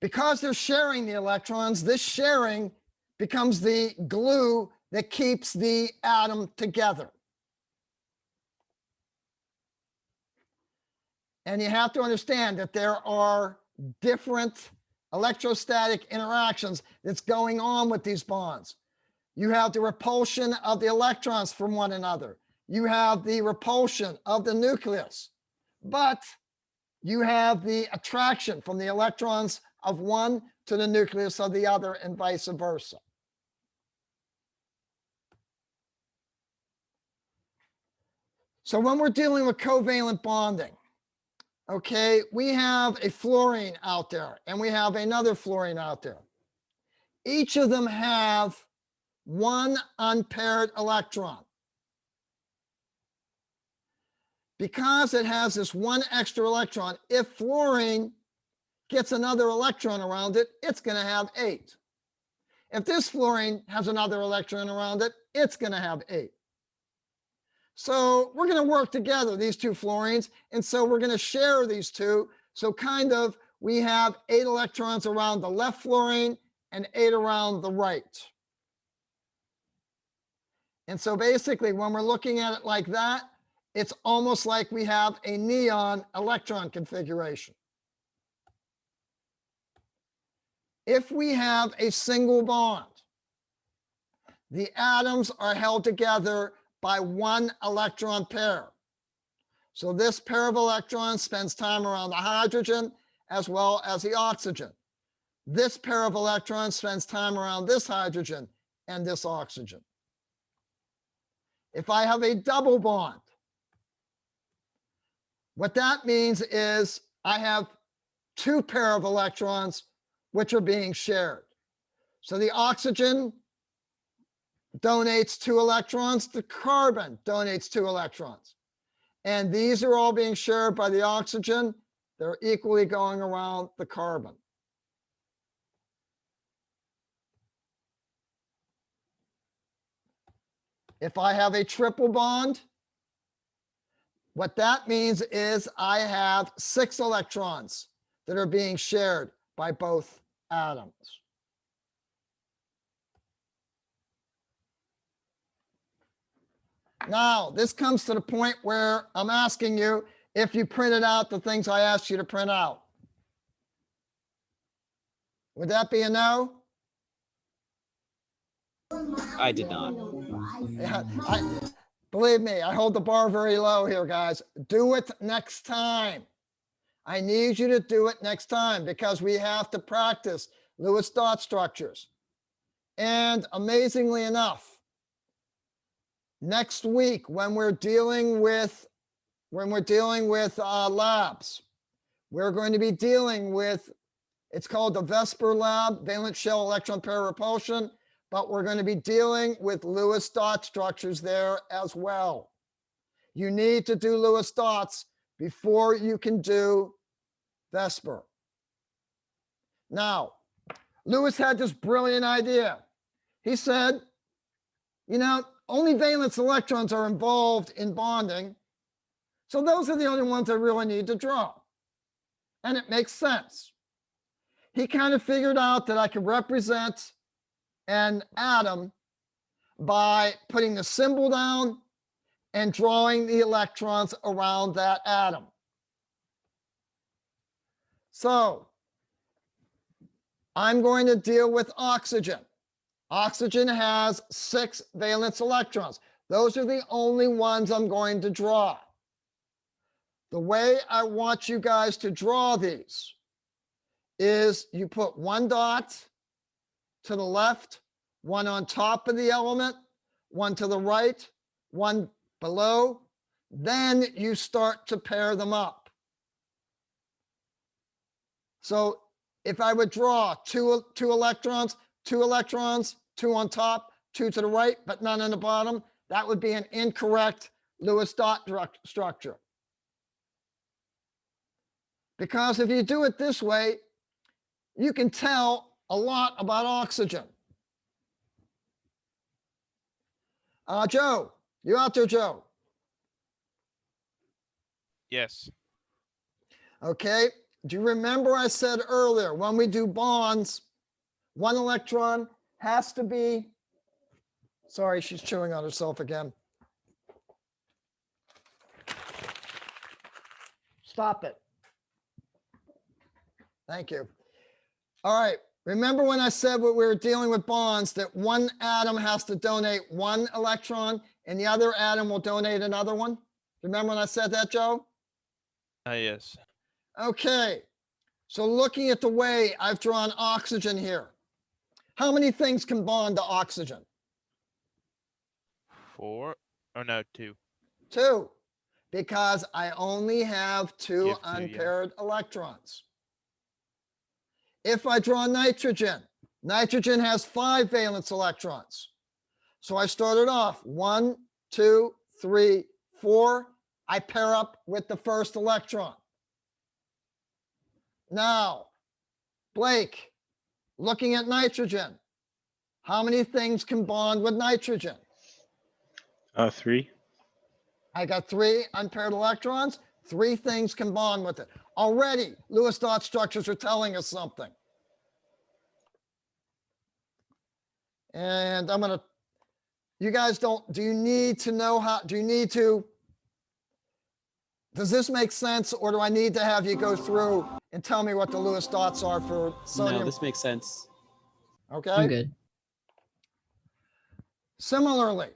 Because they're sharing the electrons, this sharing becomes the glue that keeps the atom together. And you have to understand that there are different electrostatic interactions that's going on with these bonds. You have the repulsion of the electrons from one another. You have the repulsion of the nucleus, but you have the attraction from the electrons of one to the nucleus of the other and vice versa. So when we're dealing with covalent bonding, okay, we have a fluorine out there and we have another fluorine out there. Each of them have one unpaired electron. Because it has this one extra electron, if fluorine gets another electron around it, it's going to have 8. If this fluorine has another electron around it, it's going to have 8. So we're going to work together, these two fluorines, and so we're going to share these two. So kind of we have 8 electrons around the left fluorine and 8 around the right. And so basically when we're looking at it like that, it's almost like we have a neon electron configuration. If we have a single bond, the atoms are held together by one electron pair. So this pair of electrons spends time around the hydrogen as well as the oxygen. This pair of electrons spends time around this hydrogen and this oxygen. If I have a double bond, what that means is I have 2 pair of electrons which are being shared. So the oxygen donates 2 electrons, the carbon donates 2 electrons. And these are all being shared by the oxygen. They're equally going around the carbon. If I have a triple bond, what that means is I have 6 electrons that are being shared by both atoms. Now, this comes to the point where I'm asking you if you printed out the things I asked you to print out. Would that be a no? I did not. Yeah, believe me, I hold the bar very low here, guys. Do it next time. I need you to do it next time because we have to practice Lewis dot structures. And amazingly enough, next week when we're dealing with labs, we're going to be dealing with, it's called the Vesper lab, valence shell electron pair repulsion, but we're going to be dealing with Lewis dot structures there as well. You need to do Lewis dots before you can do Vesper. Now, Lewis had this brilliant idea. He said, you know, only valence electrons are involved in bonding, so those are the only ones I really need to draw. And it makes sense. He kind of figured out that I could represent an atom by putting the symbol down and drawing the electrons around that atom. So I'm going to deal with oxygen. Oxygen has 6 valence electrons. Those are the only ones I'm going to draw. The way I want you guys to draw these is you put one dot to the left, one on top of the element, one to the right, one below. Then you start to pair them up. So if I would draw two electrons, 2 on top, 2 to the right, but none on the bottom, that would be an incorrect Lewis dot structure. Because if you do it this way, you can tell a lot about oxygen. Joe, you out there, Joe? Yes. Okay. Do you remember I said earlier, when we do bonds, one electron has to be, sorry, she's chewing on herself again. Stop it. Thank you. All right. Remember when I said when we were dealing with bonds that one atom has to donate 1 electron and the other atom will donate another one? Remember when I said that, Joe? Yes. Okay. So looking at the way I've drawn oxygen here, how many things can bond to oxygen? 4. Oh no, 2. 2, because I only have 2 You have 2, yeah. unpaired electrons. If I draw nitrogen, nitrogen has 5 valence electrons. So I started off 1, 2, 3, 4. I pair up with the first electron. Now, Blake, looking at nitrogen, how many things can bond with nitrogen? 3. I got 3 unpaired electrons. 3 things can bond with it. Already, Lewis dot structures are telling us something. And I'm going to, you guys don't, do you need to know how, do you need to, does this make sense, or do I need to have you go through and tell me what the Lewis dots are for sodium? No, this makes sense. Okay. I'm good. Similarly,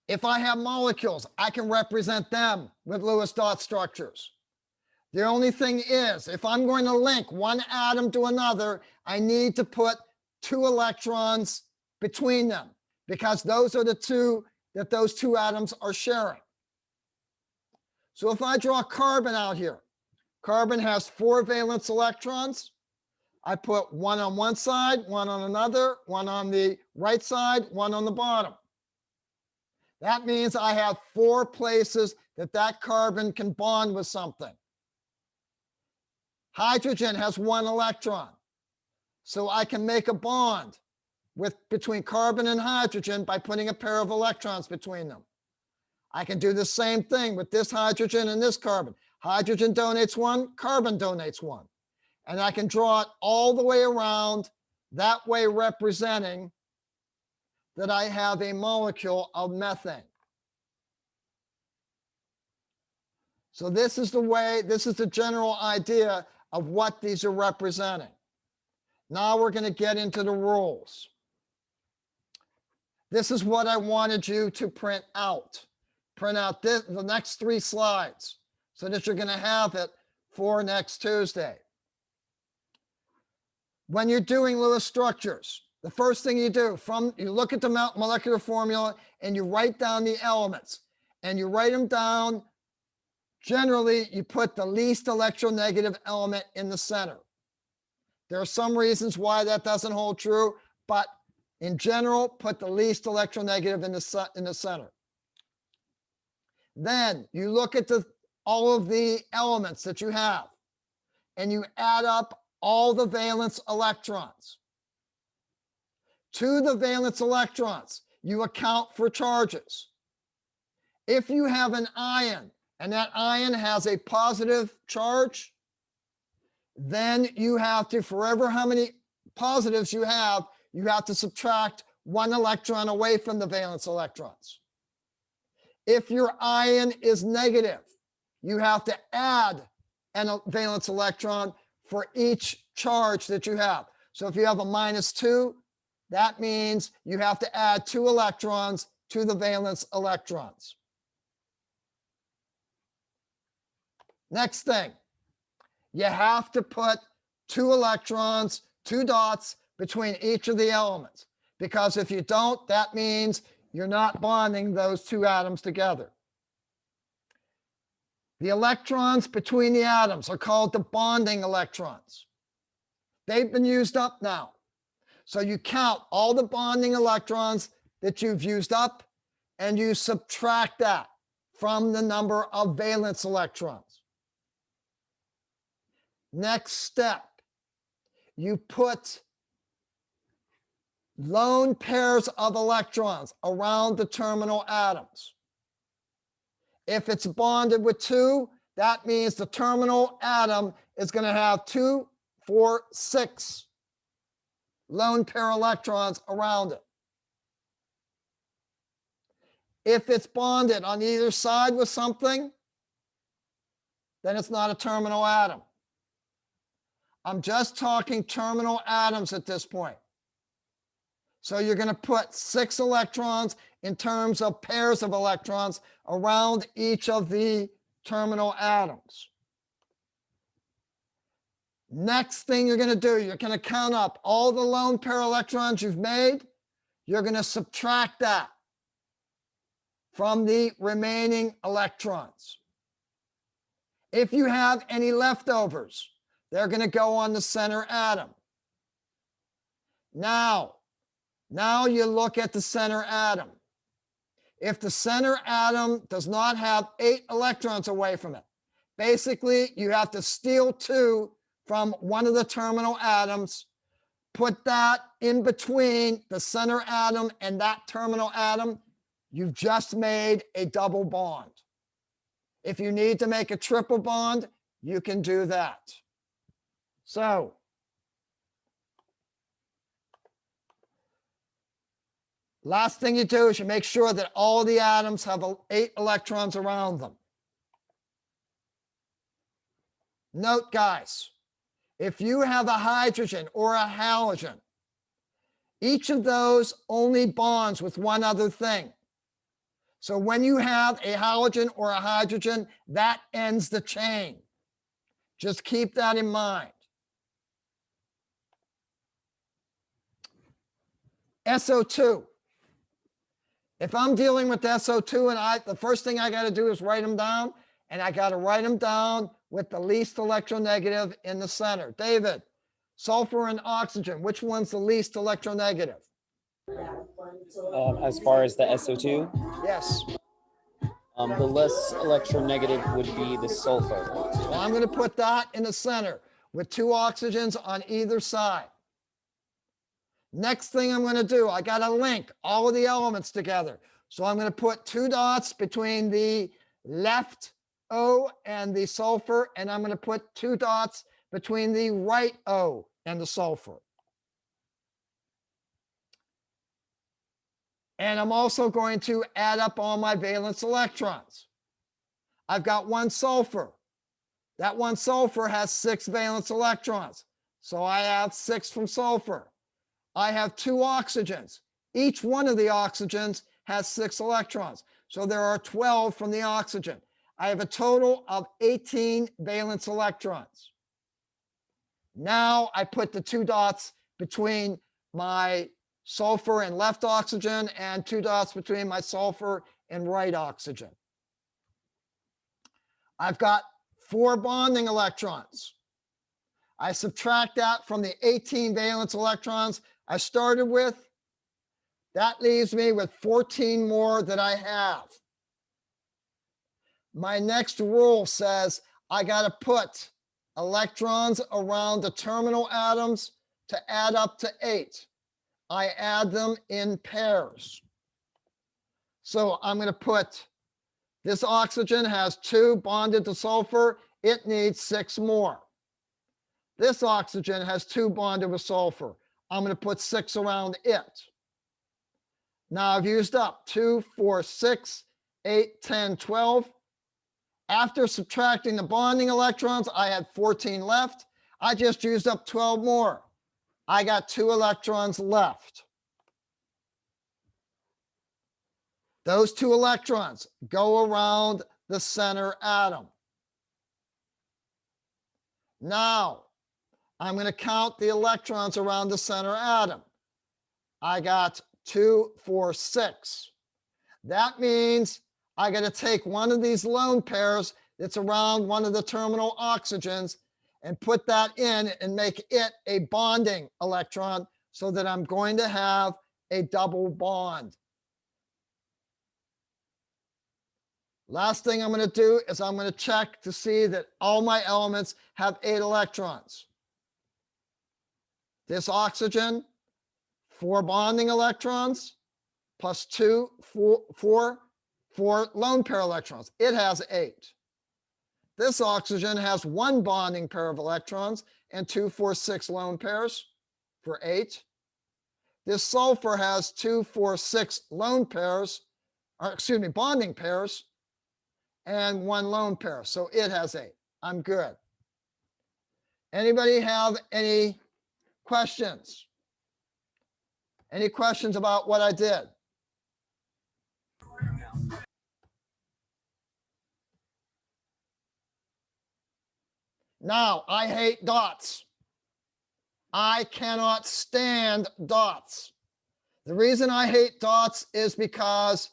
if I have molecules, I can represent them with Lewis dot structures. The only thing is, if I'm going to link one atom to another, I need to put 2 electrons between them because those are the 2 that those 2 atoms are sharing. So if I draw carbon out here, carbon has 4 valence electrons. I put 1 on one side, 1 on another, 1 on the right side, 1 on the bottom. That means I have 4 places that that carbon can bond with something. Hydrogen has 1 electron. So I can make a bond between carbon and hydrogen by putting a pair of electrons between them. I can do the same thing with this hydrogen and this carbon. Hydrogen donates 1, carbon donates 1. And I can draw it all the way around, that way representing that I have a molecule of methane. So this is the way, this is the general idea of what these are representing. Now we're going to get into the rules. This is what I wanted you to print out. Print out this, the next 3 slides so that you're going to have it for next Tuesday. When you're doing Lewis structures, the first thing you do, you look at the molecular formula and you write down the elements, and you write them down. Generally, you put the least electronegative element in the center. There are some reasons why that doesn't hold true, but in general, put the least electronegative in the center. Then you look at all of the elements that you have, and you add up all the valence electrons. To the valence electrons, you account for charges. If you have an ion, and that ion has a positive charge, then you have to, forever how many positives you have to subtract 1 electron away from the valence electrons. If your ion is negative, you have to add a valence electron for each charge that you have. So if you have a -2, that means you have to add 2 electrons to the valence electrons. Next thing, you have to put 2 electrons, 2 dots between each of the elements, because if you don't, that means you're not bonding those 2 atoms together. The electrons between the atoms are called the bonding electrons. They've been used up now. So you count all the bonding electrons that you've used up, and you subtract that from the number of valence electrons. Next step, you put lone pairs of electrons around the terminal atoms. If it's bonded with 2, that means the terminal atom is going to have 2, 4, 6 lone pair electrons around it. If it's bonded on either side with something, then it's not a terminal atom. I'm just talking terminal atoms at this point. So you're going to put 6 electrons in terms of pairs of electrons around each of the terminal atoms. Next thing you're going to do, you're going to count up all the lone pair electrons you've made. You're going to subtract that from the remaining electrons. If you have any leftovers, they're going to go on the center atom. Now you look at the center atom. If the center atom does not have 8 electrons away from it, basically you have to steal 2 from one of the terminal atoms, put that in between the center atom and that terminal atom. You've just made a double bond. If you need to make a triple bond, you can do that. So, last thing you do is you make sure that all the atoms have 8 electrons around them. Note, guys, if you have a hydrogen or a halogen, each of those only bonds with one other thing. So when you have a halogen or a hydrogen, that ends the chain. Just keep that in mind. SO2. If I'm dealing with SO2 and the first thing I got to do is write them down, and I got to write them down with the least electronegative in the center. David, sulfur and oxygen, which one's the least electronegative? As far as the SO2, Yes. the less electronegative would be the sulfur. So I'm going to put that in the center with 2 oxygens on either side. Next thing I'm going to do, I got to link all of the elements together. So I'm going to put 2 dots between the left O and the sulfur, and I'm going to put 2 dots between the right O and the sulfur. And I'm also going to add up all my valence electrons. I've got one sulfur. That one sulfur has 6 valence electrons. So I have 6 from sulfur. I have 2 oxygens. Each one of the oxygens has 6 electrons. So there are 12 from the oxygen. I have a total of 18 valence electrons. Now I put the 2 dots between my sulfur and left oxygen and 2 dots between my sulfur and right oxygen. I've got 4 bonding electrons. I subtract that from the 18 valence electrons I started with. That leaves me with 14 more that I have. My next rule says I got to put electrons around the terminal atoms to add up to 8. I add them in pairs. So I'm going to put this oxygen has 2 bonded to sulfur. It needs 6 more. This oxygen has 2 bonded with sulfur. I'm going to put 6 around it. Now I've used up 2, 4, 6, 8, 10, 12. After subtracting the bonding electrons, I had 14 left. I just used up 12 more. I got 2 electrons left. Those 2 electrons go around the center atom. Now, I'm going to count the electrons around the center atom. I got 2, 4, 6. That means I got to take one of these lone pairs that's around one of the terminal oxygens and put that in and make it a bonding electron so that I'm going to have a double bond. Last thing I'm going to do is I'm going to check to see that all my elements have 8 electrons. This oxygen, 4 bonding electrons, plus 2, 4 lone pair electrons. It has 8. This oxygen has 1 bonding pair of electrons and 2, 4, 6 lone pairs for 8. This sulfur has 2, 4, 6 lone pairs, or excuse me, bonding pairs, and 1 lone pair. So it has 8. I'm good. Anybody have any questions? Any questions about what I did? Now, I hate dots. I cannot stand dots. The reason I hate dots is because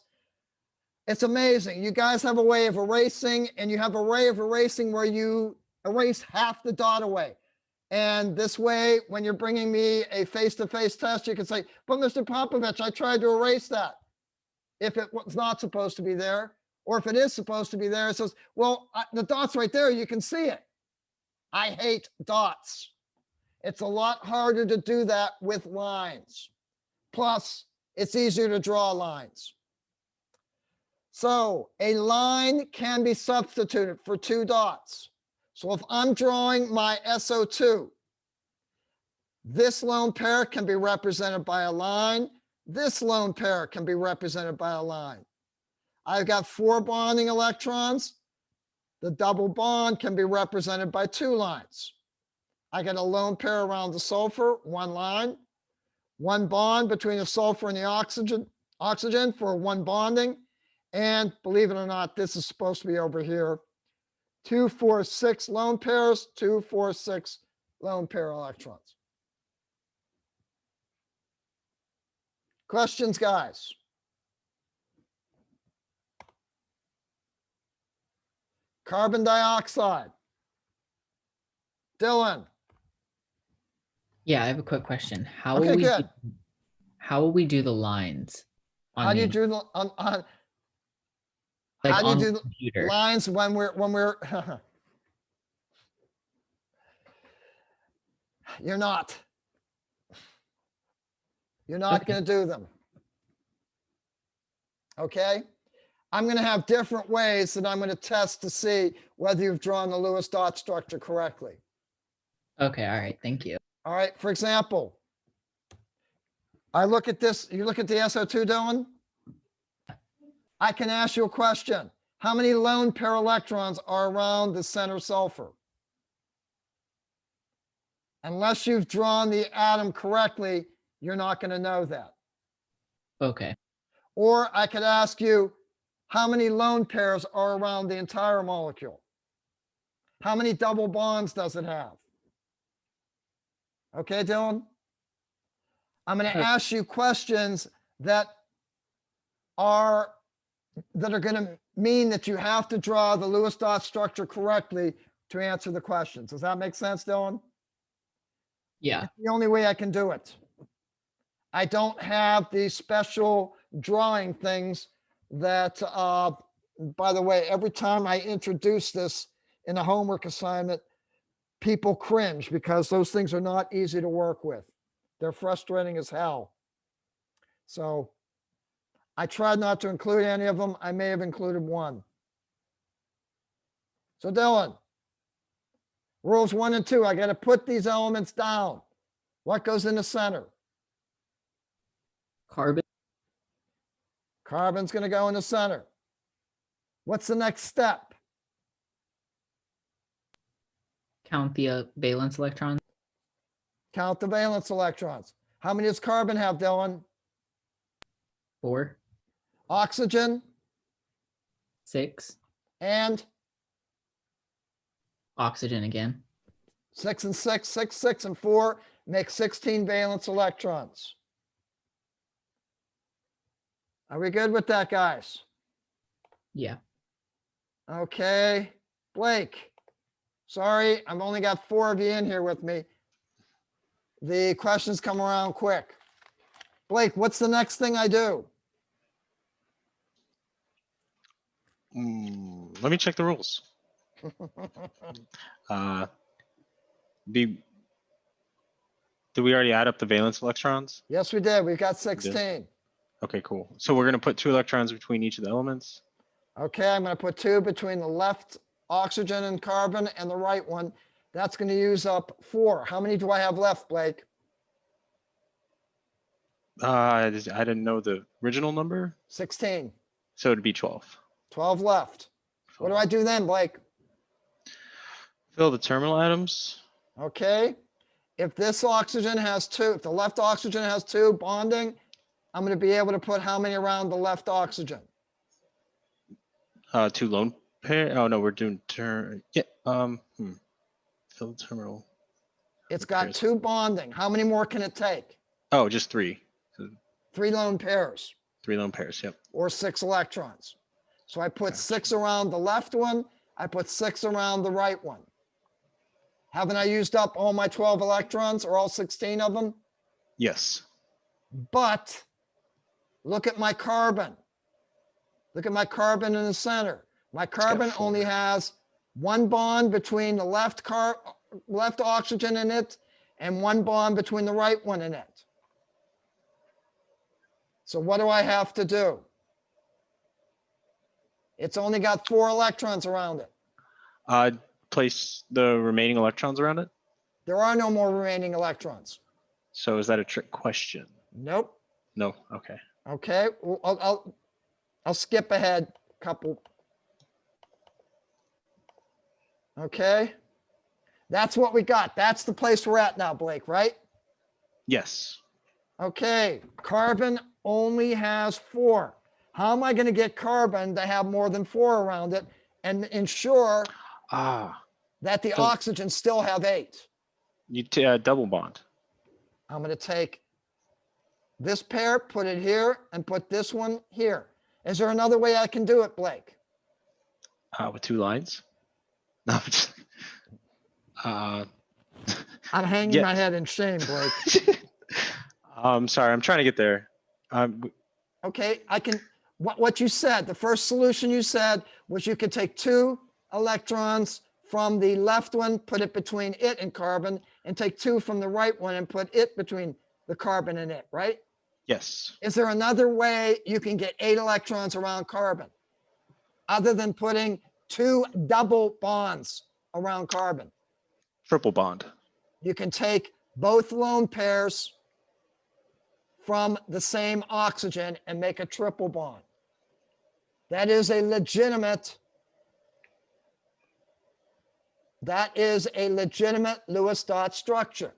it's amazing. You guys have a way of erasing, and you have a way of erasing where you erase half the dot away. And this way, when you're bringing me a face-to-face test, you can say, but Mr. Popovich, I tried to erase that. If it was not supposed to be there, or if it is supposed to be there, it says, well, the dot's right there. You can see it. I hate dots. It's a lot harder to do that with lines. Plus, it's easier to draw lines. So a line can be substituted for 2 dots. So if I'm drawing my SO2, this lone pair can be represented by a line. This lone pair can be represented by a line. I've got 4 bonding electrons. The double bond can be represented by 2 lines. I get a lone pair around the sulfur, 1 line. 1 bond between the sulfur and the oxygen for 1 bonding. And believe it or not, this is supposed to be over here. 2, 4, 6 lone pairs, 2, 4, 6 lone pair electrons. Questions, guys? Carbon dioxide. Dylan. Yeah, I have a quick question. How Okay, will we good. how will we do the lines? How do you do the like how do you on do the the computer? lines when we're You're not Okay. going to do them. Okay? I'm going to have different ways that I'm going to test to see whether you've drawn the Lewis dot structure correctly. Okay, all right, thank you. All right, for example, I look at this, you look at the SO2, Dylan? I can ask you a question. How many lone pair electrons are around the center sulfur? Unless you've drawn the atom correctly, you're not going to know that. Okay, Or I could ask you, how many lone pairs are around the entire molecule? How many double bonds does it have? Okay, Dylan? I'm going to ask you questions that are going to mean that you have to draw the Lewis dot structure correctly to answer the questions. Does that make sense, Dylan? yeah, It's the only way I can do it. I don't have these special drawing things that, by the way, every time I introduce this in a homework assignment, people cringe because those things are not easy to work with. They're frustrating as hell. So I tried not to include any of them. I may have included one. So Dylan, rules 1 and 2, I got to put these elements down. What goes in the center? carbon, Carbon's going to go in the center. What's the next step? count the valence electrons, Count the valence electrons. How many does carbon have, Dylan? 4, Oxygen 6, and oxygen again. 6 and 6, 6, 6 and 4 make 16 valence electrons. Are we good with that, guys? Yeah, Okay, Blake. Sorry, I've only got 4 of you in here with me. The questions come around quick. Blake, what's the next thing I do? Let me check the rules. Did we already add up the valence electrons? Yes, we did. We've got 16. Okay, cool. So we're going to put 2 electrons between each of the elements. Okay, I'm going to put 2 between the left oxygen and carbon and the right one. That's going to use up 4. How many do I have left, Blake? I didn't know the original number, 16. so it'd be 12. 12 left. What do I do then, Blake? Fill the terminal atoms. Okay. If this oxygen has 2, if the left oxygen has 2 bonding, I'm going to be able to put how many around the left oxygen? 2 lone pair. Oh no, we're doing yeah. Fill the terminal. It's got Pairs. 2 bonding. How many more can it take? Oh, just 3. 3 lone pairs 3 lone pairs. Yep. or 6 electrons. So I put Gotcha. 6 around the left one. I put 6 around the right one. Haven't I used up all my 12 electrons or all 16 of them? Yes. But look at my carbon. Look at my carbon in the center. My carbon four. only has 1 bond between the left oxygen in it and 1 bond between the right one in it. So what do I have to do? It's only got 4 electrons around it. Place the remaining electrons around it. There are no more remaining electrons. So is that a trick question? Nope. No. Okay. Okay, well, I'll skip ahead a couple. Okay, that's what we got. That's the place we're at now, Blake, right? Yes. Okay, carbon only has 4. How am I going to get carbon to have more than 4 around it and ensure that the So- oxygen still have 8? You double bond. I'm going to take this pair, put it here, and put this one here. Is there another way I can do it, Blake? With 2 lines. No. I'm hanging Yeah. my head in shame, Blake. I'm sorry. I'm trying to get there. Okay, I can, what you said, the first solution you said was you could take 2 electrons from the left one, put it between it and carbon, and take 2 from the right one and put it between the carbon and it, right? Yes. Is there another way you can get 8 electrons around carbon other than putting 2 double bonds around carbon? Triple bond. You can take both lone pairs from the same oxygen and make a triple bond. That is a legitimate Lewis dot structure.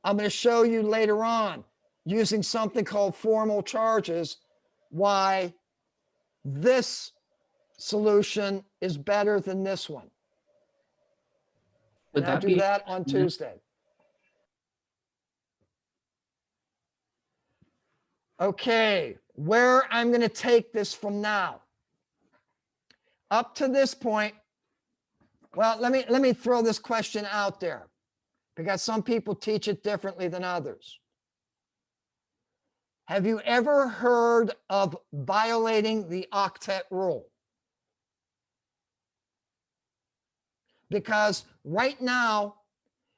I'm going to show you later on, using something called formal charges, why this solution is better than this one. Would And I'll that do be that on Tuesday. Okay, where I'm going to take this from now. Up to this point, well, let me throw this question out there, because some people teach it differently than others. Have you ever heard of violating the octet rule? Because right now,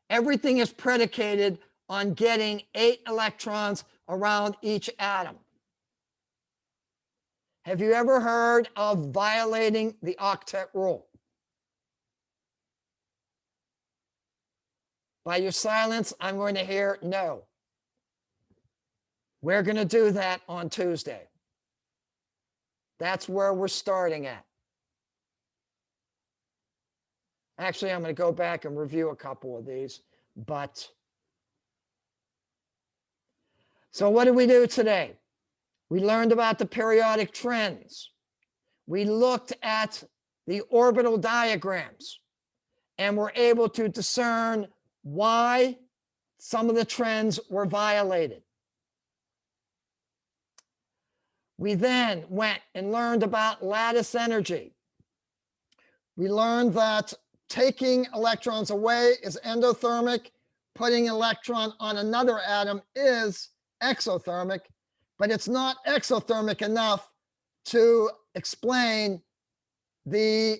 everything is predicated on getting 8 electrons around each atom. Have you ever heard of violating the octet rule? By your silence, I'm going to hear no. We're going to do that on Tuesday. That's where we're starting at. Actually, I'm going to go back and review a couple of these, but. So what did we do today? We learned about the periodic trends. We looked at the orbital diagrams and were able to discern why some of the trends were violated. We then went and learned about lattice energy. We learned that taking electrons away is endothermic, putting an electron on another atom is exothermic, but it's not exothermic enough to explain the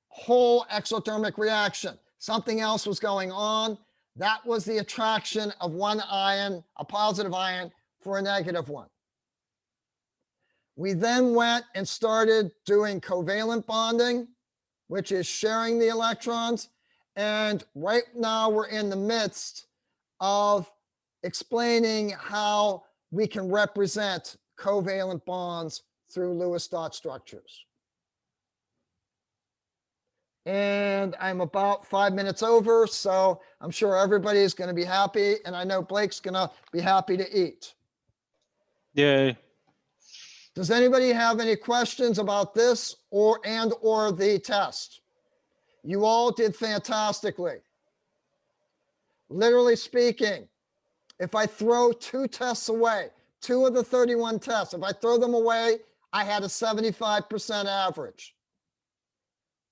whole exothermic reaction. Something else was going on. That was the attraction of one ion, a positive ion, for a negative one. We then went and started doing covalent bonding, which is sharing the electrons. And right now we're in the midst of explaining how we can represent covalent bonds through Lewis dot structures. And I'm about 5 minutes over, so I'm sure everybody's going to be happy. And I know Blake's going to be happy to eat. Yay. Does anybody have any questions about this or the test? You all did fantastically. Literally speaking, if I throw 2 tests away, 2 of the 31 tests, if I throw them away, I had a 75% average.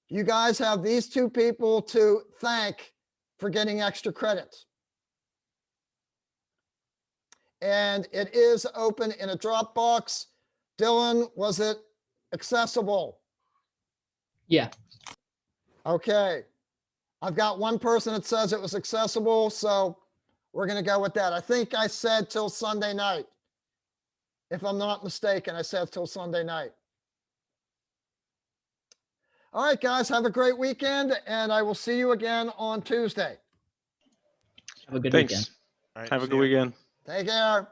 You guys have these 2 people to thank for getting extra credit. And it is open in a Dropbox. Dylan, was it accessible? Yeah. Okay. I've got one person that says it was accessible, so we're going to go with that. I think I said till Sunday night. If I'm not mistaken, I said till Sunday night. All right, guys, have a great weekend, and I will see you again on Tuesday. Have a good Thanks. weekend. All right, Have a see good ya. weekend. Take care.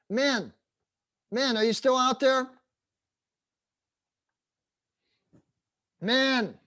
Man, are you still out there? Man.